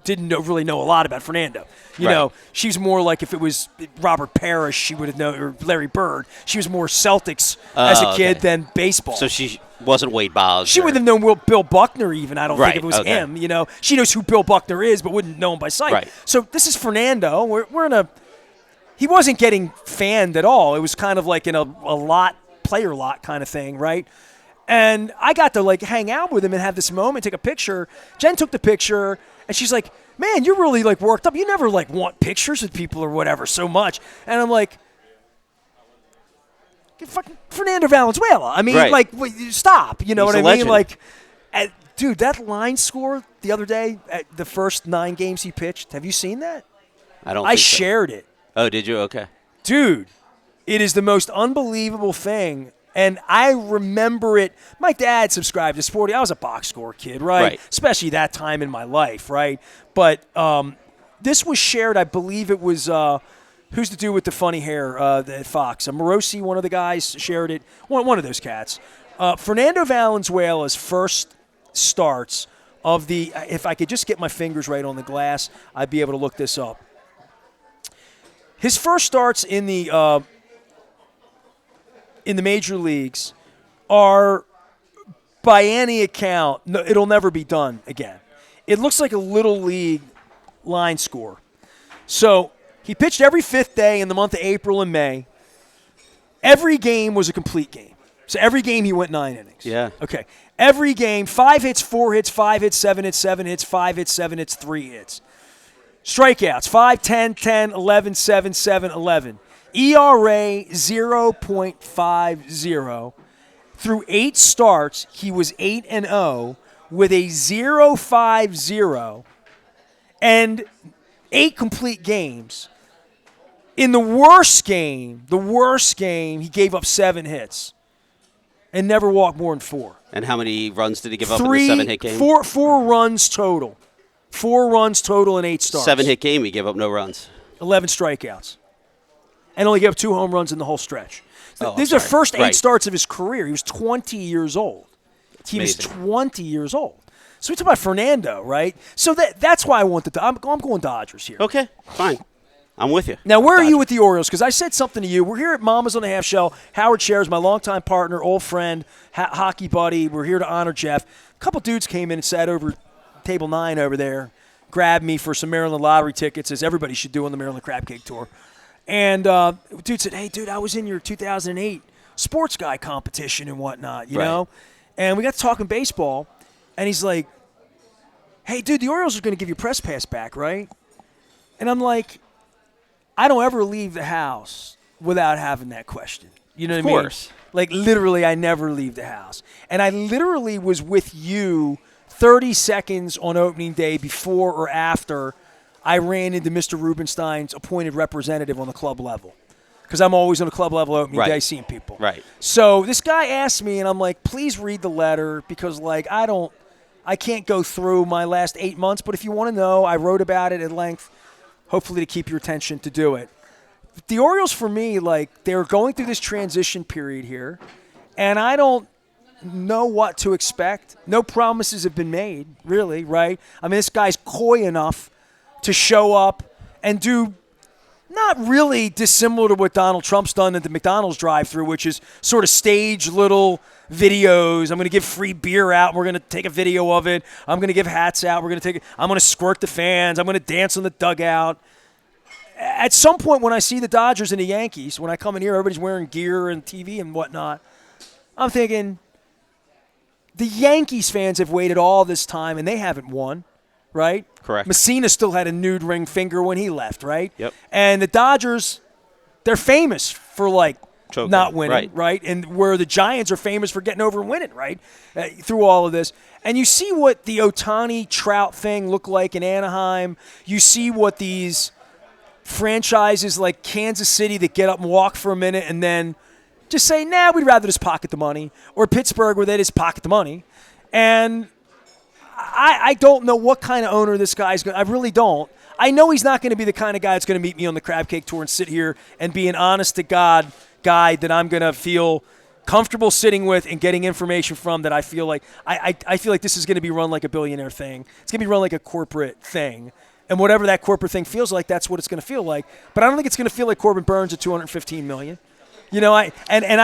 didn't really know a lot about Fernando. You know, she was more like if it was Robert Parrish, she would have known, or Larry Bird. She was more Celtics as a kid than baseball. So she wasn't Wade Boggs. She wouldn't have known Bill Buckner even, I don't think, if it was him. She knows who Bill Buckner is, but wouldn't know him by sight. Right. So this is Fernando. We're in he wasn't getting fanned at all. It was kind of like in a player lot kind of thing, right? And I got to hang out with him and have this moment, take a picture. Jen took the picture, and she's like, man, you're really worked up. You never want pictures with people or whatever so much. And I'm like, fucking Fernando Valenzuela. I mean, stop. You know He's what I mean? legend. Dude, that line score the other day at the first 9 games he pitched, have you seen that? I shared it. Oh, did you? Okay. Dude, it is the most unbelievable thing. And I remember it. My dad subscribed to Sporty. I was a box score kid, right? Especially that time in my life, right? But this was shared, I believe it was, who's the dude with the funny hair at Fox? Morosi, one of the guys, shared it. One of those cats. Fernando Valenzuela's first starts of the, if I could just get my fingers right on the glass, I'd be able to look this up. His first starts in the major leagues are, by any account, it'll never be done again. It looks like a little league line score. So he pitched every 5th day in the month of April and May. Every game was a complete game. So every game he went 9 innings. Yeah. Okay. Every game, 5 hits, 4 hits, 5 hits, 7 hits, 7 hits, 5 hits, 7 hits, 3 hits. Strikeouts, 5, 10, 10, 11, 7, 7, 11. ERA 0.50. Through 8 starts, he was 8-0 with a 0.50 and 8 complete games. In the worst game, he gave up 7 hits and never walked more than 4. And how many runs did he give up in the 7-hit game? 4 runs total. 4 runs total in 8 starts. 7-hit game, he gave up no runs. 11 strikeouts. And only gave up 2 home runs in the whole stretch. These are the first 8 starts of his career. He was 20 years old. He was 20 years old. So we talk about Fernando, right? So that's why I wanted to. I'm going Dodgers here. Okay, fine. I'm with you. Now, where are you with the Orioles? Because I said something to you. We're here at Mama's on the Half Shell. Howard Scher is my longtime partner, old friend, hockey buddy. We're here to honor Jeff. A couple dudes came in and sat over table 9 over there, grabbed me for some Maryland lottery tickets, as everybody should do on the Maryland Crab Cake Tour. And dude said, hey, dude, I was in your 2008 sports guy competition and whatnot, you know? And we got to talking baseball, and he's like, hey, dude, the Orioles are going to give you a press pass back, right? And I'm like, I don't ever leave the house without having that question. You know what I mean? Of course. Like, literally, I never leave the house. And I literally was with you 30 seconds on opening day before or after I ran into Mr. Rubenstein's appointed representative on the club level. Because I'm always on the club level opening day seeing people. Right. So this guy asked me, and I'm like, please read the letter because, I can't go through my last 8 months. But if you want to know, I wrote about it at length, hopefully to keep your attention to do it. The Orioles, for me, they're going through this transition period here, and I don't know what to expect. No promises have been made, really, right? I mean, this guy's coy enough to show up and do not really dissimilar to what Donald Trump's done at the McDonald's drive-thru, which is sort of stage little videos. I'm going to give free beer out. We're going to take a video of it. I'm going to give hats out. I'm going to squirt the fans. I'm going to dance on the dugout. At some point when I see the Dodgers and the Yankees, when I come in here, everybody's wearing gear and TV and whatnot, I'm thinking the Yankees fans have waited all this time and they haven't won. Right? Correct. Messina still had a nude ring finger when he left, right? Yep. And the Dodgers, they're famous for, choking, not winning, right? And where the Giants are famous for getting over and winning, right? Through all of this. And you see what the Ohtani-Trout thing looked like in Anaheim. You see what these franchises like Kansas City that get up and walk for a minute and then just say, nah, we'd rather just pocket the money. Or Pittsburgh where they just pocket the money. And I don't know what kind of owner this guy's going to – I really don't. I know he's not going to be the kind of guy that's going to meet me on the Crab Cake Tour and sit here and be an honest-to-God guy that I'm going to feel comfortable sitting with and getting information from that I feel like – I feel like this is going to be run like a billionaire thing. It's going to be run like a corporate thing. And whatever that corporate thing feels like, that's what it's going to feel like. But I don't think it's going to feel like Corbin Burns at $215 million. You know, I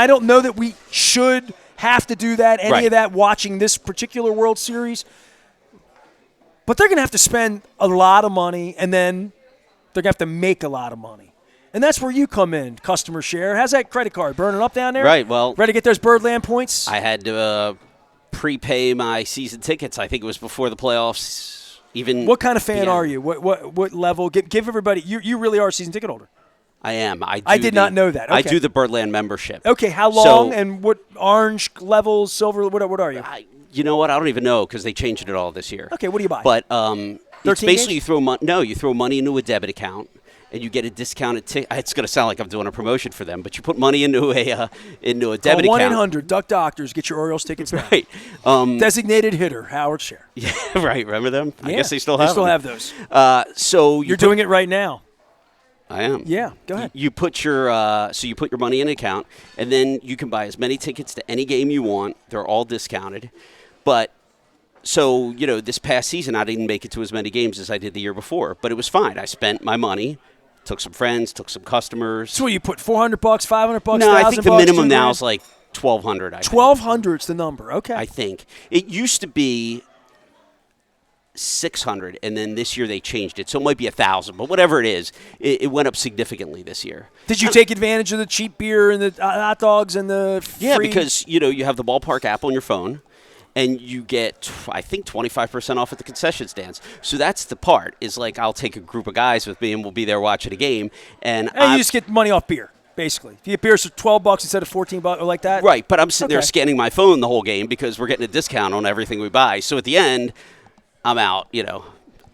don't know that we should have to do that, any of that, watching this particular World Series. But they're going to have to spend a lot of money, and then they're going to have to make a lot of money. And that's where you come in, customer share. How's that credit card? Burning up down there? Right, well. Ready to get those Birdland points? I had to prepay my season tickets. I think it was before the playoffs even. What kind of fan are you? What level? Give everybody – you really are a season ticket holder. I am. I did not know that. Okay. I do the Birdland membership. Okay, how long and what orange levels, silver, what are you? You know what? I don't even know because they changed it all this year. Okay, what do you buy? But it's basically games? you throw money into a debit account and you get a discounted ticket. It's going to sound like I'm doing a promotion for them, but you put money into a debit account. 1-800-DUCK Doctors. Get your Orioles tickets now. Right. Designated hitter, Howard Scher. Yeah, right. Remember them? Yeah, I guess they still have them. They still have those. So you're doing it right now. I am. Yeah, go ahead. You put your money in an account, and then you can buy as many tickets to any game you want. They're all discounted. But so, this past season, I didn't make it to as many games as I did the year before. But it was fine. I spent my money, took some friends, took some customers. So you put $400, $500, No, I think the minimum now $2,000? is like $1,200. $1,200's the number. Okay. I think. It used to be $600, and then this year they changed it. So it might be $1,000. But whatever it is, it went up significantly this year. Did you take advantage of the cheap beer and the hot dogs and the free? Yeah, because, you have the ballpark app on your phone. And you get, I think, 25% off at the concession stands. So that's the part, is like I'll take a group of guys with me and we'll be there watching a game. And you just get money off beer, basically. If you get beers for $12 instead of $14 or like that? Right, but I'm sitting there scanning my phone the whole game because we're getting a discount on everything we buy. So at the end, I'm out, and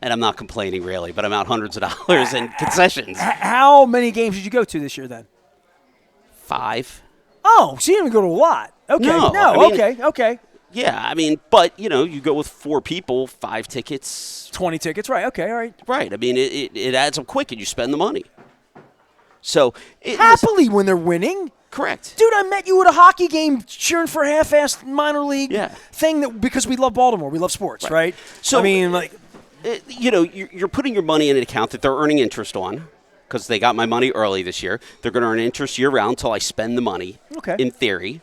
I'm not complaining really, but I'm out hundreds of dollars in concessions. How many games did you go to this year then? 5. Oh, so you didn't even go to a lot. Okay, okay. Yeah, but, you go with 4 people, 5 tickets. 20 tickets, right, okay, all right. Right, it adds up quick and you spend the money. So happily when they're winning. Correct. Dude, I met you at a hockey game cheering for a half-assed minor league thing because we love Baltimore. We love sports, right? So, you're putting your money in an account that they're earning interest on because they got my money early this year. They're going to earn interest year-round until I spend the money, in theory.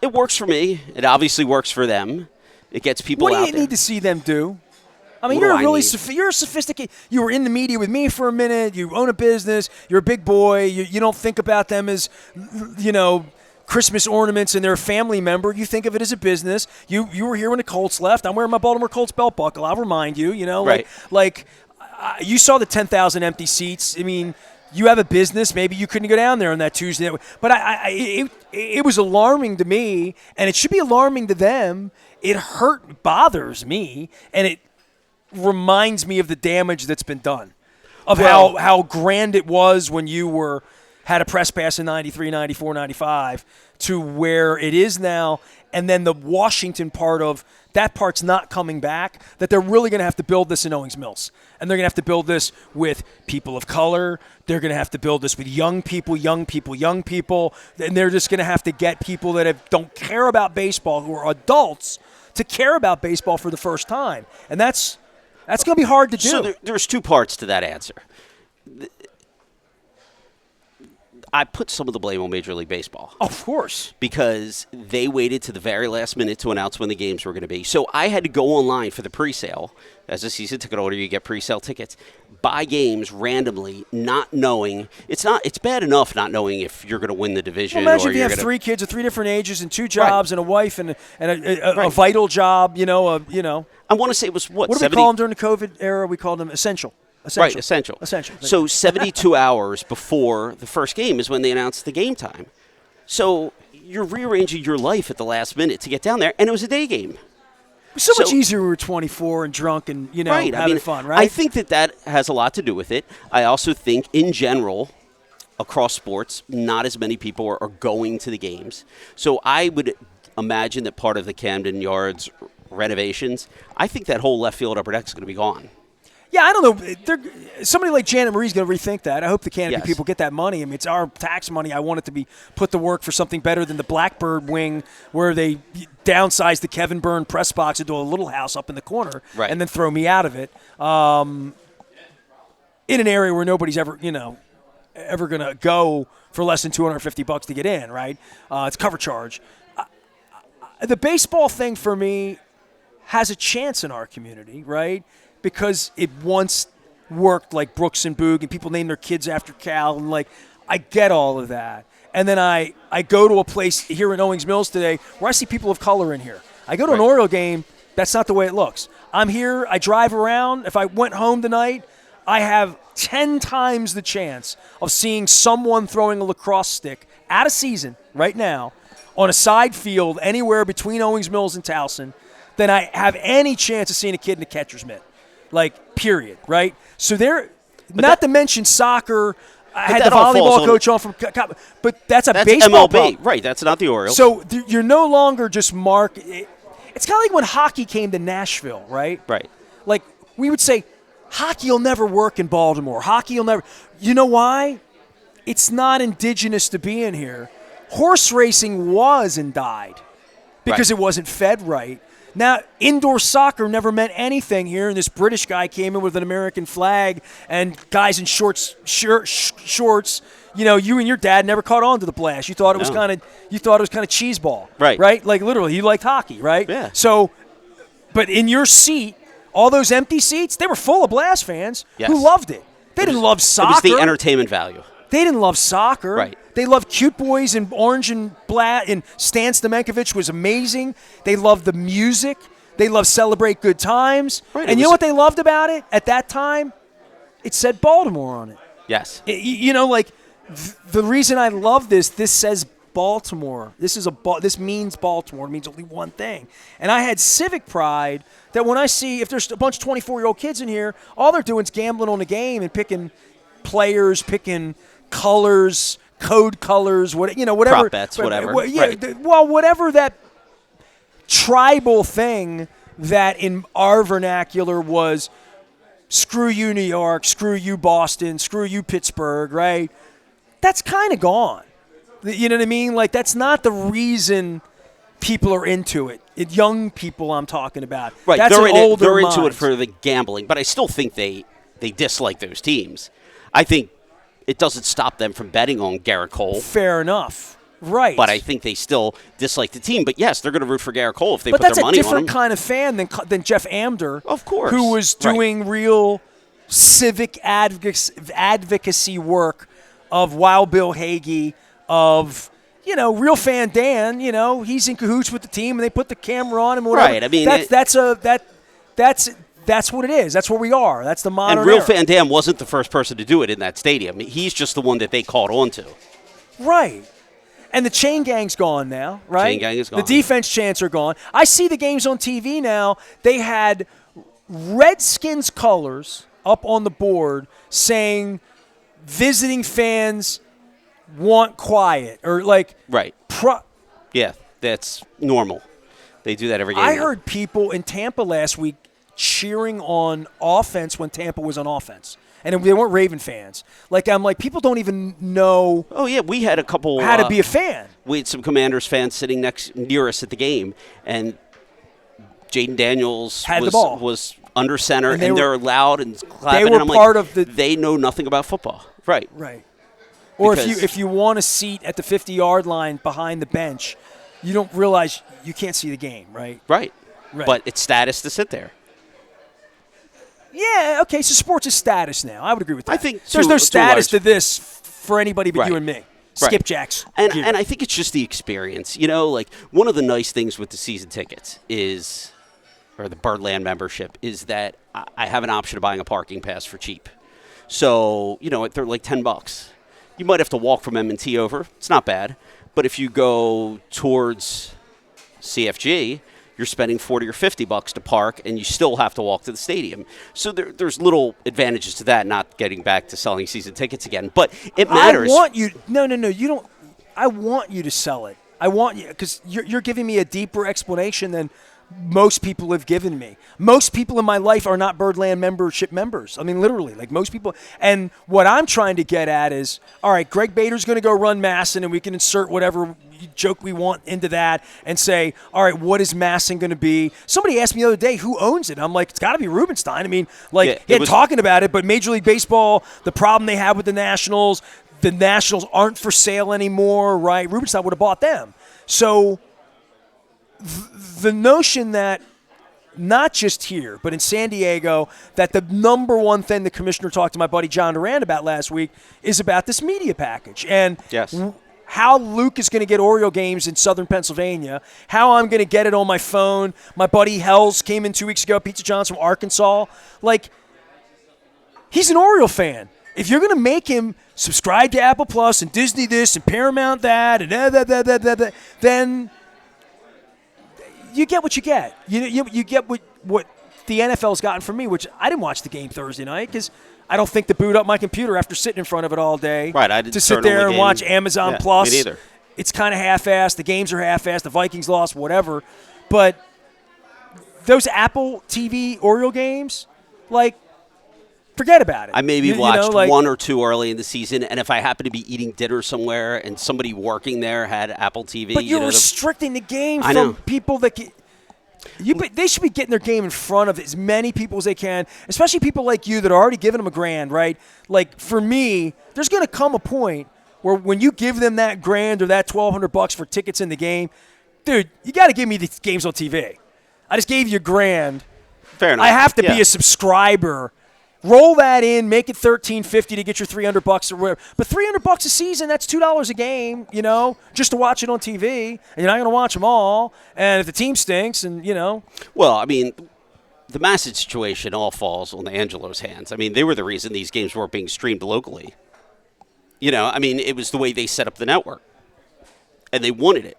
It works for me. It obviously works for them. It gets people out there. What do you need to see them do? You're a sophisticated. You were in the media with me for a minute. You own a business. You're a big boy. You don't think about them as, Christmas ornaments and they're a family member. You think of it as a business. You were here when the Colts left. I'm wearing my Baltimore Colts belt buckle. I'll remind you. Right. You saw the 10,000 empty seats. You have a business. Maybe you couldn't go down there on that Tuesday. But it was alarming to me, and it should be alarming to them. It bothers me, and it reminds me of the damage that's been done, of how grand it was when you had a press pass in 93, 94, 95 to where it is now, and then the Washington part of that part's not coming back, that they're really going to have to build this in Owings Mills. And they're going to have to build this with people of color. They're going to have to build this with young people. And they're just going to have to get people that don't care about baseball, who are adults, to care about baseball for the first time. And that's going to be hard to do. So there's 2 parts to that answer. I put some of the blame on Major League Baseball. Of course. Because they waited to the very last minute to announce when the games were going to be. So I had to go online for the pre-sale. As a season ticket holder, you get pre-sale tickets. Buy games randomly, not knowing. It's bad enough not knowing if you're going to win the division. Well, imagine or if you you're have gonna, 3 kids of 3 different ages and 2 jobs and a wife and a Right. vital job, I want to say it was what? What did we call them during the COVID era? We called them essential. Right, essential. So 72 hours before the first game is when they announced the game time. So you're rearranging your life at the last minute to get down there, and it was a day game. So much easier when we were 24 and drunk and, right. having fun, right? I think that has a lot to do with it. I also think, in general, across sports, not as many people are going to the games. So I would imagine that part of the Camden Yards renovations, I think that whole left field upper deck is going to be gone. Yeah, I don't know. Somebody like Janet Marie's going to rethink that. I hope the Canopy people get that money. I mean, it's our tax money. I want it to be put to work for something better than the Blackbird wing where they downsize the Kevin Byrne press box into a little house up in the corner and then throw me out of it in an area where nobody's ever going to go for less than $250 to get in, right? It's cover charge. The baseball thing for me has a chance in our community, right? Because it once worked like Brooks and Boog, and people name their kids after Cal, and I get all of that. And then I go to a place here in Owings Mills today where I see people of color in here. I go to an Oriole game, that's not the way it looks. I'm here, I drive around. If I went home tonight, I have 10 times the chance of seeing someone throwing a lacrosse stick out of season right now on a side field anywhere between Owings Mills and Towson than I have any chance of seeing a kid in a catcher's mitt. Period, right? So not to mention soccer. I had the volleyball coach on from – but that's baseball MLB. problem. Right, that's not the Orioles. So you're no longer just it's kind of like when hockey came to Nashville, right? Right. Like we would say, hockey will never work in Baltimore. Hockey will never – you know why? It's not indigenous to being here. Horse racing was and died because it wasn't fed right. Now, indoor soccer never meant anything here, and this British guy came in with an American flag and guys in shorts. You and your dad never caught on to the blast. You thought it was kind of cheeseball, right? Right, like literally, you liked hockey, right? Yeah. So, but in your seat, all those empty seats, they were full of Blast fans who loved it. They didn't love soccer. It was the entertainment value. They didn't love soccer. Right. They loved cute boys in orange and black, and Stan Stamenkovich was amazing. They loved the music. They loved Celebrate Good Times. Right, and you know what they loved about it at that time? It said Baltimore on it. Yes. The reason I love this says Baltimore. This means Baltimore. It means only one thing. And I had civic pride that when I see, if there's a bunch of 24-year-old kids in here, all they're doing is gambling on the game and picking players, picking colors, code colors, whatever. Prop bets, whatever. Whatever that tribal thing that in our vernacular was screw you New York, screw you Boston, screw you Pittsburgh, right? That's kind of gone. You know what I mean? That's not the reason people are into it. Young people I'm talking about. Right, That's they're into it for the gambling, but I still think they dislike those teams. I think it doesn't stop them from betting on Garrett Cole. Fair enough. Right. But I think they still dislike the team. But, yes, they're going to root for Garrett Cole if they put their money on him. But that's a different kind of fan than Jeff Amdur. Of course. Who was doing real civic advocacy work of Wild Bill Hagee, of, Real Fan Dan. He's in cahoots with the team, and they put the camera on him. Whatever. Right. I mean, that's what it is. That's where we are. That's the modern And Real era. Fan Dan wasn't the first person to do it in that stadium. He's just the one that they caught on to. Right. And the chain gang's gone now, right? Chain gang is gone. The defense chants are gone. I see the games on TV now. They had Redskins colors up on the board saying visiting fans want quiet or Right. Yeah, that's normal. They do that every game. I heard people in Tampa last week cheering on offense when Tampa was on offense. And they weren't Raven fans. People don't even know. Oh, yeah, we had a couple. How to be a fan. We had some Commanders fans sitting near us at the game, and Jaden Daniels was under center, and they're loud and clapping. They were and I'm part of the. They know nothing about football. Right. Right. Or Because- if you want a seat at the 50-yard line behind the bench, you don't realize you can't see the game, right? Right. Right. But it's status to sit there. Yeah, okay, so sports is status now. I would agree with that. I think there's to- no to a status large- to this for anybody but Right. you and me. Right. Skipjacks. And gear. I think it's just the experience. You know, like one of the nice things with the season tickets is, or the Birdland membership, is that I have an option of buying a parking pass for cheap. So, you know, they're like $10. You might have to walk from M&T over. It's not bad. But if you go towards CFG, you're spending $40 or $50 to park, and you still have to walk to the stadium. So there's little advantages to that, not getting back to selling season tickets again. But it matters. I want you. No, you don't. I want you to sell it. I want you because you're giving me a deeper explanation than most people have given me. Most people in my life are not Birdland membership members. I mean, literally, like most people. And what I'm trying to get at is, all right, Greg Bader's going to go run Masson, and we can insert whatever joke we want into that and say, all right, what is Masson going to be? Somebody asked me the other day, who owns it? I'm like, it's got to be Rubenstein. I mean, like, Yeah, he had talking about it, but Major League Baseball, the problem they have with the Nationals aren't for sale anymore, right? Rubenstein would have bought them. So the notion that not just here, but in San Diego, that the number one thing the commissioner talked to my buddy John Durant about last week is about this media package. And Yes. how Luke is going to get Oriole games in southern Pennsylvania, how I'm going to get it on my phone. My buddy Hells came in 2 weeks ago, Pizza John's from Arkansas. Like, he's an Oriole fan. If you're going to make him subscribe to Apple Plus and Disney this and Paramount that and that, then you get what you get. You get what the NFL's gotten from me, which I didn't watch the game Thursday night because I don't think to boot up my computer after sitting in front of it all day. Right, I didn't to sit turn on there the and game. watch Amazon Yeah, Plus. me neither. It's kind of half-assed. The games are half-assed. The Vikings lost, whatever. But those Apple TV Oriole games, like, forget about it. I maybe You watched know, like, one or two early in the season, and if I happen to be eating dinner somewhere and somebody working there had Apple TV, But you're you know, restricting the game I know. from people that can. They should be getting their game in front of as many people as they can, especially people like you that are already giving them $1,000, right? Like, for me, there's going to come a point where when you give them that $1,000 or that $1,200 for tickets in the game, dude, you got to give me the games on TV. I just gave you $1,000. fair enough. I have to Yeah. be a subscriber. Roll that in, make it $1,350 to get your $300 or whatever. But $300 a season, that's $2 a game, you know, just to watch it on TV. And you're not going to watch them all. And if the team stinks, and you know, Well, I mean, the Massage situation all falls on the Angelos' hands. I mean, they were the reason these games weren't being streamed locally. You know, I mean, it was the way they set up the network, and they wanted it.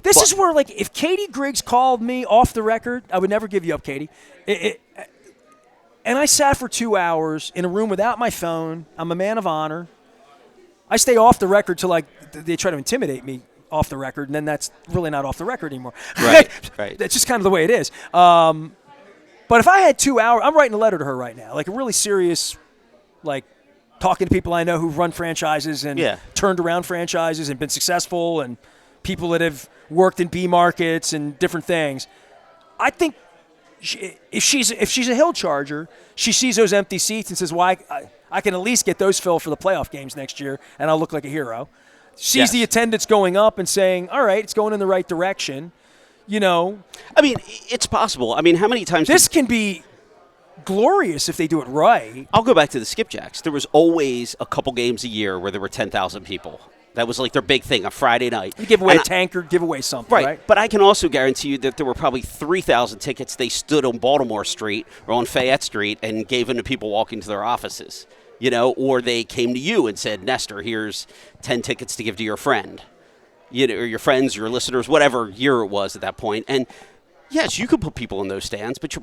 this is where, like, if Katie Griggs called me off the record, I would never give you up, Katie. And I sat for 2 hours in a room without my phone. I'm a man of honor. I stay off the record till, like, they try to intimidate me off the record, and then that's really not off the record anymore. Right, right. That's just kind of the way it is. But if I had 2 hours, I'm writing a letter to her right now, like a really serious, like, talking to people I know who've run franchises and Yeah. turned around franchises and been successful, and people that have worked in B markets and different things. I think if she's a Hill Charger, she sees those empty seats and says, "Well, I can at least get those filled for the playoff games next year, and I'll look like a hero." Sees Yes. the attendance going up and saying, "All right, it's going in the right direction." You know, I mean, it's possible. I mean, how many times this can be glorious if they do it right. I'll go back to the Skipjacks. There was always a couple games a year where there were 10,000 people. That was like their big thing, a Friday night. You give away And a tankard, give away something, Right. right? But I can also guarantee you that there were probably 3,000 tickets they stood on Baltimore Street or on Fayette Street and gave them to people walking to their offices, you know, or they came to you and said, Nestor, here's 10 tickets to give to your friend, you know, or your friends, your listeners, whatever year it was at that point. And yes, you could put people in those stands, but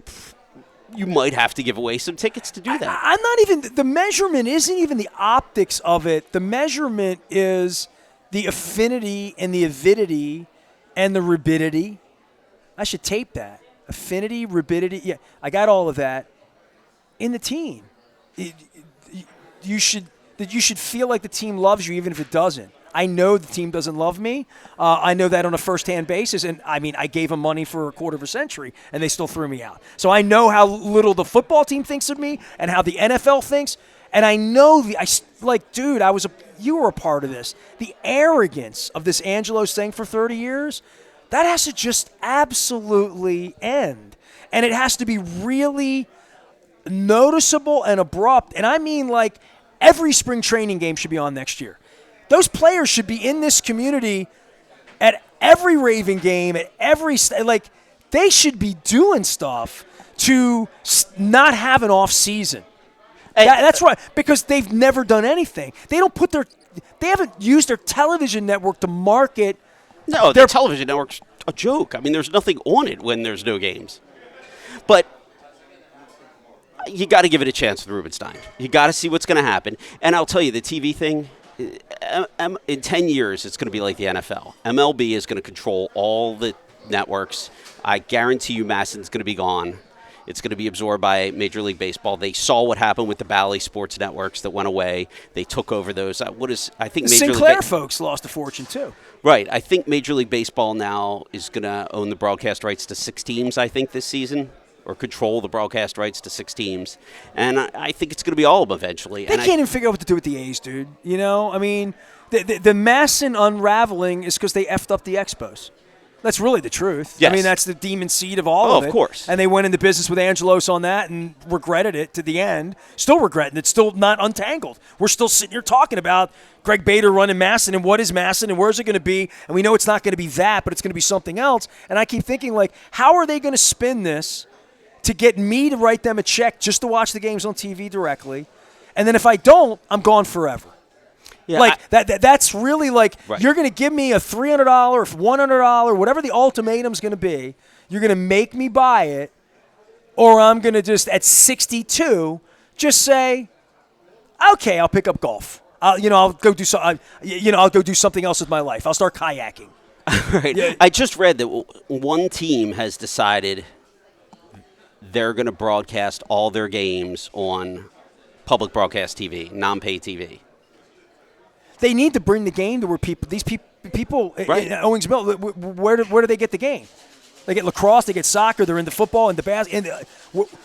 you might have to give away some tickets to do that. I'm not even – the measurement isn't even the optics of it. The measurement is the affinity and the avidity and the rabidity. I should tape that. Affinity, rabidity. Yeah, I got all of that in the team. You should feel like the team loves you even if it doesn't. I know the team doesn't love me. I know that on a first-hand basis. And, I mean, I gave them money for a quarter of a century, and they still threw me out. So I know how little the football team thinks of me and how the NFL thinks. And I know dude, you were a part of this. The arrogance of this Angelos thing for 30 years, that has to just absolutely end. And it has to be really noticeable and abrupt. And I mean, like, every spring training game should be on next year. Those players should be in this community at every Raven game, at every they should be doing stuff to not have an off season. That's right, because they've never done anything. They haven't used their television network to market. No, their television network's a joke. I mean, there's nothing on it when there's no games. But you got to give it a chance with Rubenstein. You got to see what's going to happen. And I'll tell you, the TV thing, in 10 years, it's going to be like the NFL. MLB is going to control all the networks. I guarantee you Masson's going to be gone. It's going to be absorbed by Major League Baseball. They saw what happened with the Bally Sports networks that went away. They took over those. I think Major Sinclair folks lost a fortune too. Right. I think Major League Baseball now is going to own the broadcast rights to 6 teams, I think, this season, or control the broadcast rights to 6 teams. And I think it's going to be all of them eventually. They can't even figure out what to do with the A's, dude. You know, I mean, the Masson unraveling is because they effed up the Expos. That's really the truth. Yes. I mean, that's the demon seed of all of it. Of course. And they went into business with Angelos on that and regretted it to the end. Still regretting it. Still not untangled. We're still sitting here talking about Greg Bader running Masson and what is Masson and where's it going to be. And we know it's not going to be that, but it's going to be something else. And I keep thinking, like, how are they going to spin this to get me to write them a check just to watch the games on TV directly? And then if I don't, I'm gone forever. Yeah, that's really like, right. You're going to give me a $300 or $100, whatever the ultimatum's going to be. You're going to make me buy it, or I'm going to just at 62 just say, okay, I'll pick up golf. I'll go do I'll go do something else with my life. I'll start kayaking. Right. Yeah. I just read that one team has decided they're going to broadcast all their games on public broadcast TV, non-pay TV. They need to bring the game to where these people right. in Owings Mill, where do they get the game? They get lacrosse, they get soccer, they're into football, into basketball.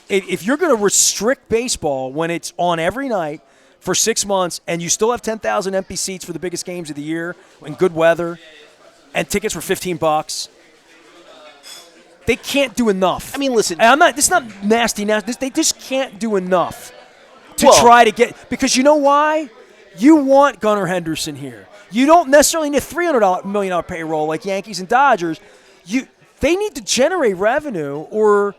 If you're going to restrict baseball when it's on every night for 6 months and you still have 10,000 empty seats for the biggest games of the year in good weather and tickets for $15, they can't do enough. I mean, listen. This is not nasty. They just can't do enough to try to get – because you know why? You want Gunnar Henderson here. You don't necessarily need a $300 million payroll like Yankees and Dodgers. They need to generate revenue, or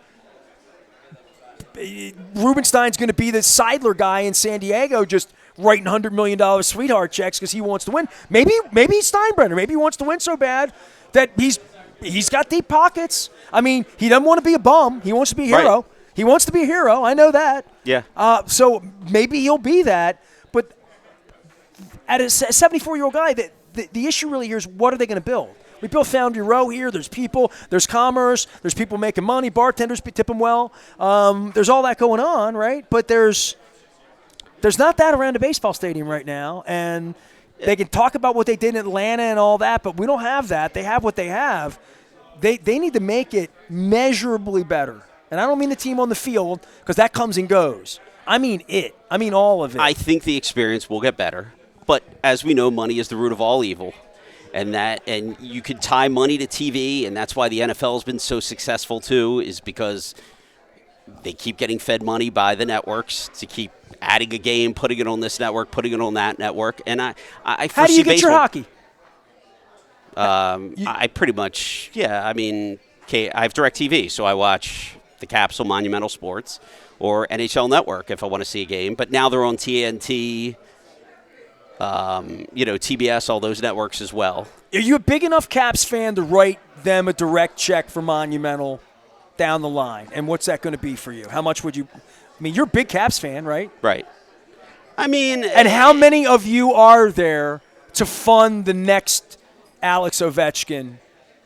Rubenstein's going to be the Seidler guy in San Diego just writing $100 million sweetheart checks because he wants to win. Maybe he's Steinbrenner. Maybe he wants to win so bad that he's got deep pockets. I mean, he doesn't want to be a bum. He wants to be a hero. Right. He wants to be a hero. I know that. Yeah. So maybe he'll be that. But at a 74-year-old guy, the issue really here is, what are they going to build? We built Foundry Row here. There's people. There's commerce. There's people making money. Bartenders tip them well. There's all that going on, right? But there's not that around a baseball stadium right now. And they can talk about what they did in Atlanta and all that, but we don't have that. They have what they have. They need to make it measurably better. And I don't mean the team on the field, because that comes and goes. I mean it. I mean all of it. I think the experience will get better. But as we know, money is the root of all evil. And you could tie money to TV, and that's why the NFL has been so successful too, is because they keep getting fed money by the networks to keep adding a game, putting it on this network, putting it on that network. And I How do you get your hockey? I pretty much, I mean, I have DirecTV, so I watch the Capsule Monumental Sports or NHL Network if I want to see a game. But now they're on TNT. TBS, all those networks as well. Are you a big enough Caps fan to write them a direct check for Monumental down the line? And what's that going to be for you? How much would you – I mean, you're a big Caps fan, right? Right. I mean – And how many of you are there to fund the next Alex Ovechkin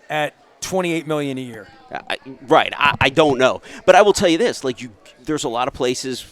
at $28 million a year? Right. I don't know. But I will tell you this. There's a lot of places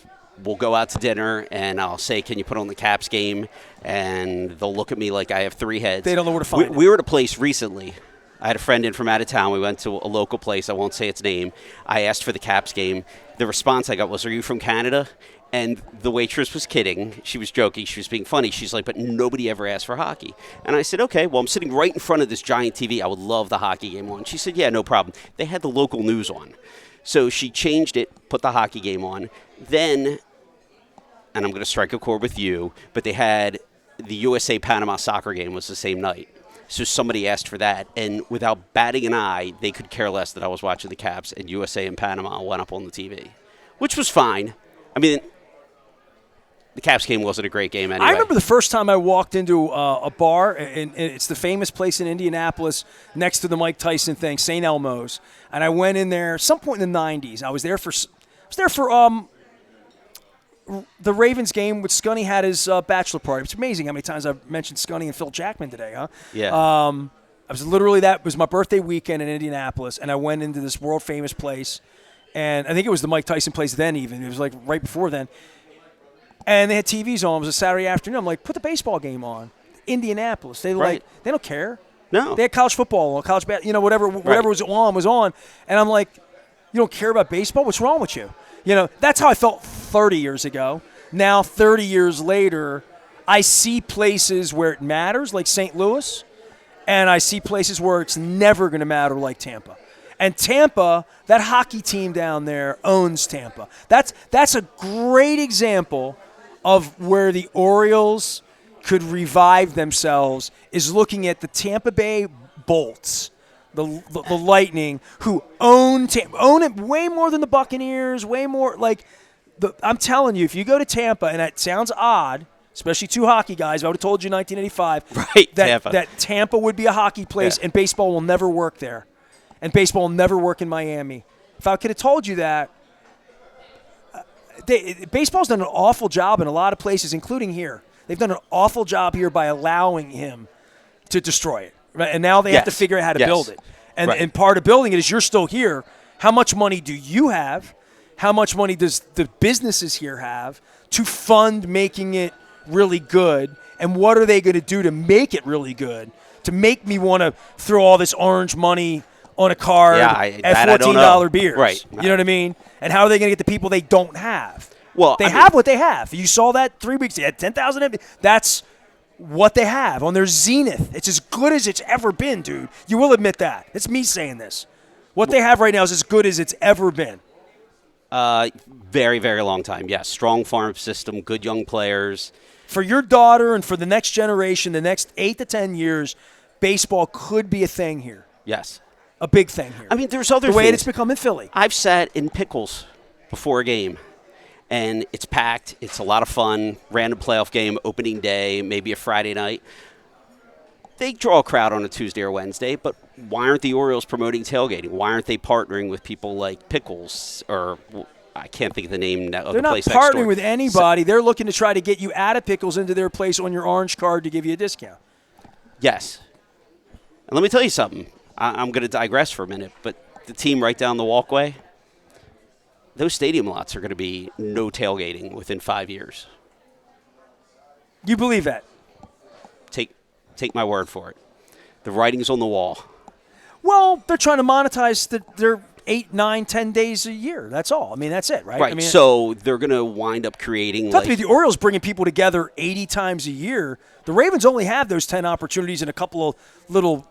we'll go out to dinner, and I'll say, can you put on the Caps game? And they'll look at me like I have three heads. They don't know where to find it. We were at a place recently. I had a friend in from out of town. We went to a local place. I won't say its name. I asked for the Caps game. The response I got was, are you from Canada? And the waitress was kidding. She was joking. She was being funny. She's like, but nobody ever asked for hockey. And I said, okay, well, I'm sitting right in front of this giant TV. I would love the hockey game on. She said, yeah, no problem. They had the local news on. So she changed it, put the hockey game on. Then, and I'm going to strike a chord with you, but they had the USA-Panama soccer game was the same night. So somebody asked for that. And without batting an eye, they could care less that I was watching the Caps, and USA and Panama went up on the TV, which was fine. I mean, the Caps game wasn't a great game anyway. I remember the first time I walked into a bar, and it's the famous place in Indianapolis next to the Mike Tyson thing, St. Elmo's. And I went in there some point in the 90s. I was there for the Ravens game with Scunny had his bachelor party. It's amazing how many times I've mentioned Scunny and Phil Jackman today, huh? Yeah. That was my birthday weekend in Indianapolis, and I went into this world-famous place. And I think it was the Mike Tyson place then even. It was like right before then. And they had TVs on. It was a Saturday afternoon. I'm like, put the baseball game on. Indianapolis. They they don't care. No. They had college football, college whatever was on. And I'm like, you don't care about baseball? What's wrong with you? That's how I felt 30 years ago. Now, 30 years later, I see places where it matters, like St. Louis, and I see places where it's never going to matter, like Tampa. And Tampa, that hockey team down there owns Tampa. That's a great example of where the Orioles could revive themselves, is looking at the Tampa Bay Bolts, the Lightning, who own it way more than the Buccaneers, way more I'm telling you, if you go to Tampa, and it sounds odd, especially two hockey guys, I would have told you in 1985 that Tampa would be a hockey place, and baseball will never work there. And baseball will never work in Miami. If I could have told you that, baseball's done an awful job in a lot of places, including here. They've done an awful job here by allowing him to destroy it. Right? And now they have to figure out how to build it. And part of building it is you're still here. How much money do you have? How much money does the businesses here have to fund making it really good? And what are they going to do to make it really good? To make me want to throw all this orange money on a card at $14 beers. Right. You know what I mean? And how are they going to get the people they don't have? Well, they have what they have. You saw that 3 weeks. They had 10,000. That's what they have on their zenith. It's as good as it's ever been, dude. You will admit that. It's me saying this. What they have right now is as good as it's ever been. Very, very long time. Yes. Strong farm system, good young players. For your daughter and for the next generation, the next 8 to 10 years, baseball could be a thing here. Yes. A big thing here. I mean, there's other things. The way it's become in Philly. I've sat in Pickles before a game, and it's packed. It's a lot of fun. Random playoff game, opening day, maybe a Friday night. They draw a crowd on a Tuesday or Wednesday, but why aren't the Orioles promoting tailgating? Why aren't they partnering with people like Pickles or I can't think of the name of the place next door. They're not partnering with anybody. They're looking to try to get you out of Pickles into their place on your orange card to give you a discount. Yes. And let me tell you something. I'm going to digress for a minute, but the team right down the walkway, those stadium lots are going to be no tailgating within 5 years. You believe that? Take my word for it. The writing's on the wall. Well, they're trying to monetize their 8, 9, 10 days a year. That's all. I mean, that's it, right? Right. I mean, so they're going to wind up creating the Orioles bringing people together 80 times a year. The Ravens only have those 10 opportunities in a couple of little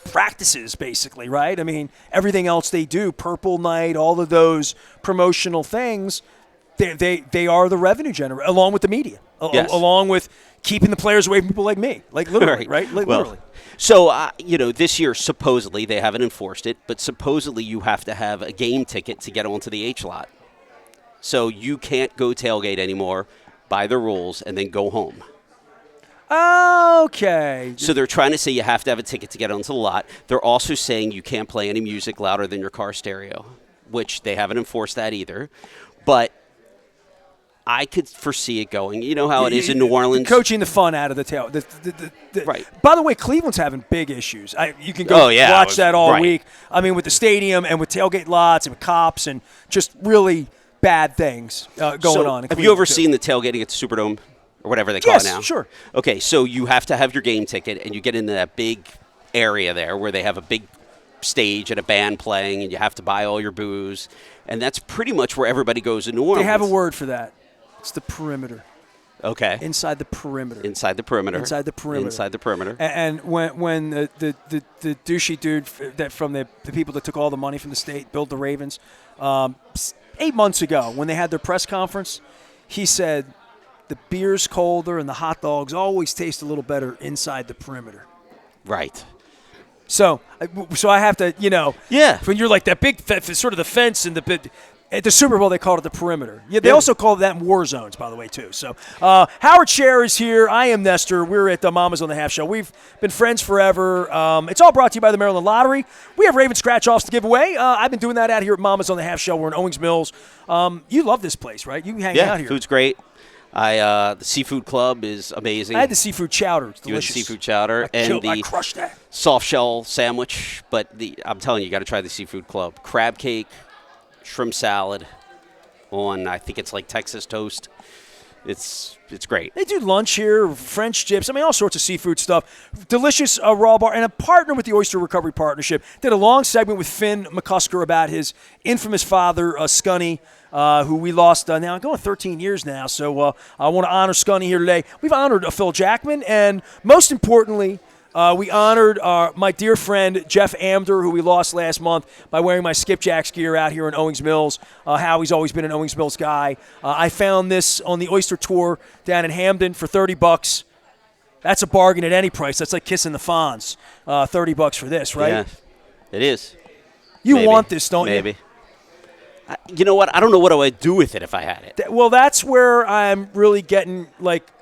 practices, basically, right? I mean, everything else they do, Purple Night, all of those promotional things, they are the revenue generator, along with the media, along with keeping the players away from people like me, like literally, right? Like literally. So, this year, supposedly, they haven't enforced it, but supposedly you have to have a game ticket to get onto the H lot. So you can't go tailgate anymore by the rules and then go home. Okay. So they're trying to say you have to have a ticket to get onto the lot. They're also saying you can't play any music louder than your car stereo, which they haven't enforced that either. But I could foresee it going. You know how it is in New Orleans. Coaching the fun out of the tail. Right. By the way, Cleveland's having big issues. You can go watch that all week. I mean, with the stadium and with tailgate lots and with cops and just really bad things going on. Have you ever seen the tailgating at the Superdome or whatever they call it now? Yes, sure. Okay, so you have to have your game ticket, and you get into that big area there where they have a big stage and a band playing, and you have to buy all your booze, and that's pretty much where everybody goes in New Orleans. They have a word for that. It's the perimeter. Okay. Inside the perimeter. Inside the perimeter. Inside the perimeter. Inside the perimeter. And when the douchey dude that from the people that took all the money from the state, built the Ravens, 8 months ago when they had their press conference, he said the beer's colder and the hot dogs always taste a little better inside the perimeter. Right. So I have to, Yeah. when you're like that big, sort of the fence and the bit. At the Super Bowl, they called it the perimeter. Yeah, they also call that in war zones, by the way, too. So Howard Scher is here. I am Nestor. We're at the Mamas on the Half Show. We've been friends forever. It's all brought to you by the Maryland Lottery. We have Raven scratch-offs to give away. I've been doing that out here at Mamas on the Half Show. We're in Owings Mills. You love this place, right? You hang out here. Yeah, food's great. The Seafood Club is amazing. I had the seafood chowder. It's You had delicious. the seafood chowder I crushed that. Soft shell sandwich. But I'm telling you got to try the Seafood Club. Crab cake, shrimp salad on, I think it's like Texas toast. It's great. They do lunch here, French dips, all sorts of seafood stuff. Delicious raw bar, and a partner with the Oyster Recovery Partnership. Did a long segment with Finn McCusker about his infamous father, Scunny, who we lost now going 13 years now. So I want to honor Scunny here today. We've honored Phil Jackman, and most importantly, we honored my dear friend Jeff Amdur, who we lost last month, by wearing my Skipjacks gear out here in Owings Mills. Howie's always been an Owings Mills guy. I found this on the Oyster Tour down in Hamden for $30. That's a bargain at any price. That's like kissing the Fonz. $30 for this, right? Yeah, it is. You want this, don't you? You know what? I don't know what I would do with it if I had it. Well, that's where I'm really getting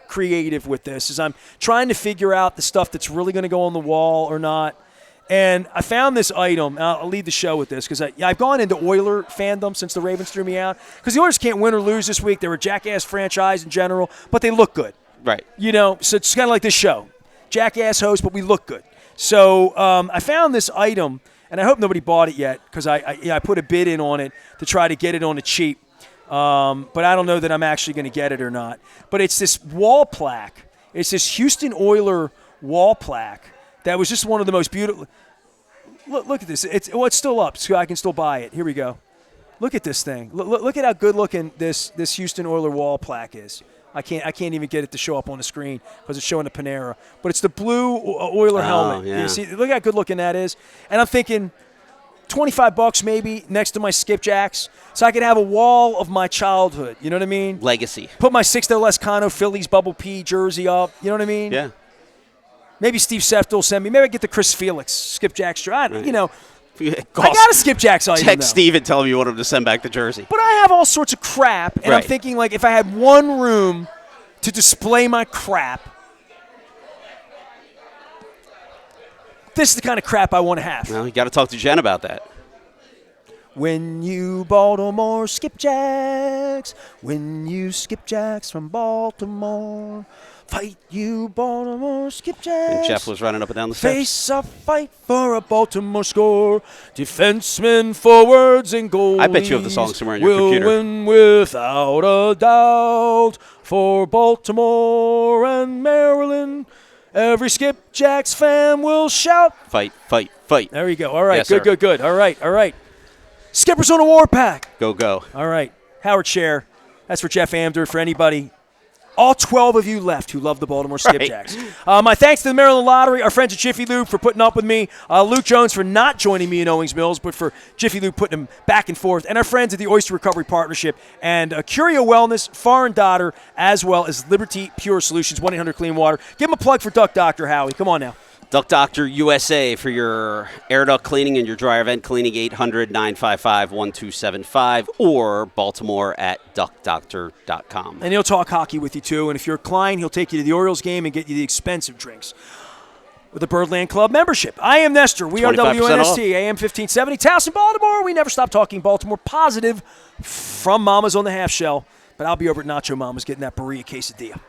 creative with this, is I'm trying to figure out the stuff that's really going to go on the wall or not. And I found this item. I'll lead the show with this because I've gone into Oiler fandom since the Ravens threw me out, because the Oilers can't win or lose this week. They're a jackass franchise in general, but they look good. Right. So it's kind of like this show. Jackass host, but we look good. So I found this item, and I hope nobody bought it yet, because I put a bid in on it to try to get it on the cheap. But I don't know that I'm actually going to get it or not. But it's this wall plaque. It's this Houston Oiler wall plaque that was just one of the most beautiful. Look at this. It's still up, so I can still buy it. Here we go. Look at this thing. Look at how good looking this Houston Oiler wall plaque is. I can't even get it to show up on the screen because it's showing a Panera. But it's the blue Oiler helmet. Yeah. You see, look how good looking that is. And I'm thinking $25 maybe next to my Skipjacks, so I could have a wall of my childhood. You know what I mean? Legacy. Put my Sixto Lescano Phillies Bubble P jersey up. You know what I mean? Yeah. Maybe Steve Sefton will send me. Maybe I get the Chris Felix Skipjacks. Right. I got a Skipjacks item. Text Steve and tell him you want him to send back the jersey. But I have all sorts of crap, and I'm thinking if I had one room to display my crap, this is the kind of crap I want to have. Well, you got to talk to Jen about that. When you Baltimore Skipjacks, when you Skipjacks from Baltimore, fight you Baltimore Skipjacks. And Jeff was running up and down the steps. Face a fight for a Baltimore score. Defensemen, forwards, and goalies. I bet you have the song somewhere in your computer. Will win without a doubt for Baltimore and Maryland. Every Skipjacks fan will shout. Fight, fight, fight. There you go. All right. Yes, good, sir. good. All right. Skippers on a war pack. Go. All right. Howard Scher. That's for Jeff Amdur. For anybody, all 12 of you left who love the Baltimore Skipjacks. My thanks to the Maryland Lottery, our friends at Jiffy Lube for putting up with me, Luke Jones for not joining me in Owings Mills, but for Jiffy Lube putting him back and forth, and our friends at the Oyster Recovery Partnership, and Curio Wellness, Foreign Daughter, as well as Liberty Pure Solutions, 1-800 Clean Water. Give him a plug for Duck Doctor, Howie. Come on now. Duck Doctor USA for your air duct cleaning and your dryer vent cleaning, 800-955-1275, or Baltimore at duckdoctor.com. And he'll talk hockey with you, too. And if you're a client, he'll take you to the Orioles game and get you the expensive drinks with a Birdland Club membership. I am Nestor. We are WNST, AM 1570. Towson, Baltimore. We never stop talking Baltimore positive from Mama's on the Half Shell. But I'll be over at Nacho Mama's getting that burrito quesadilla.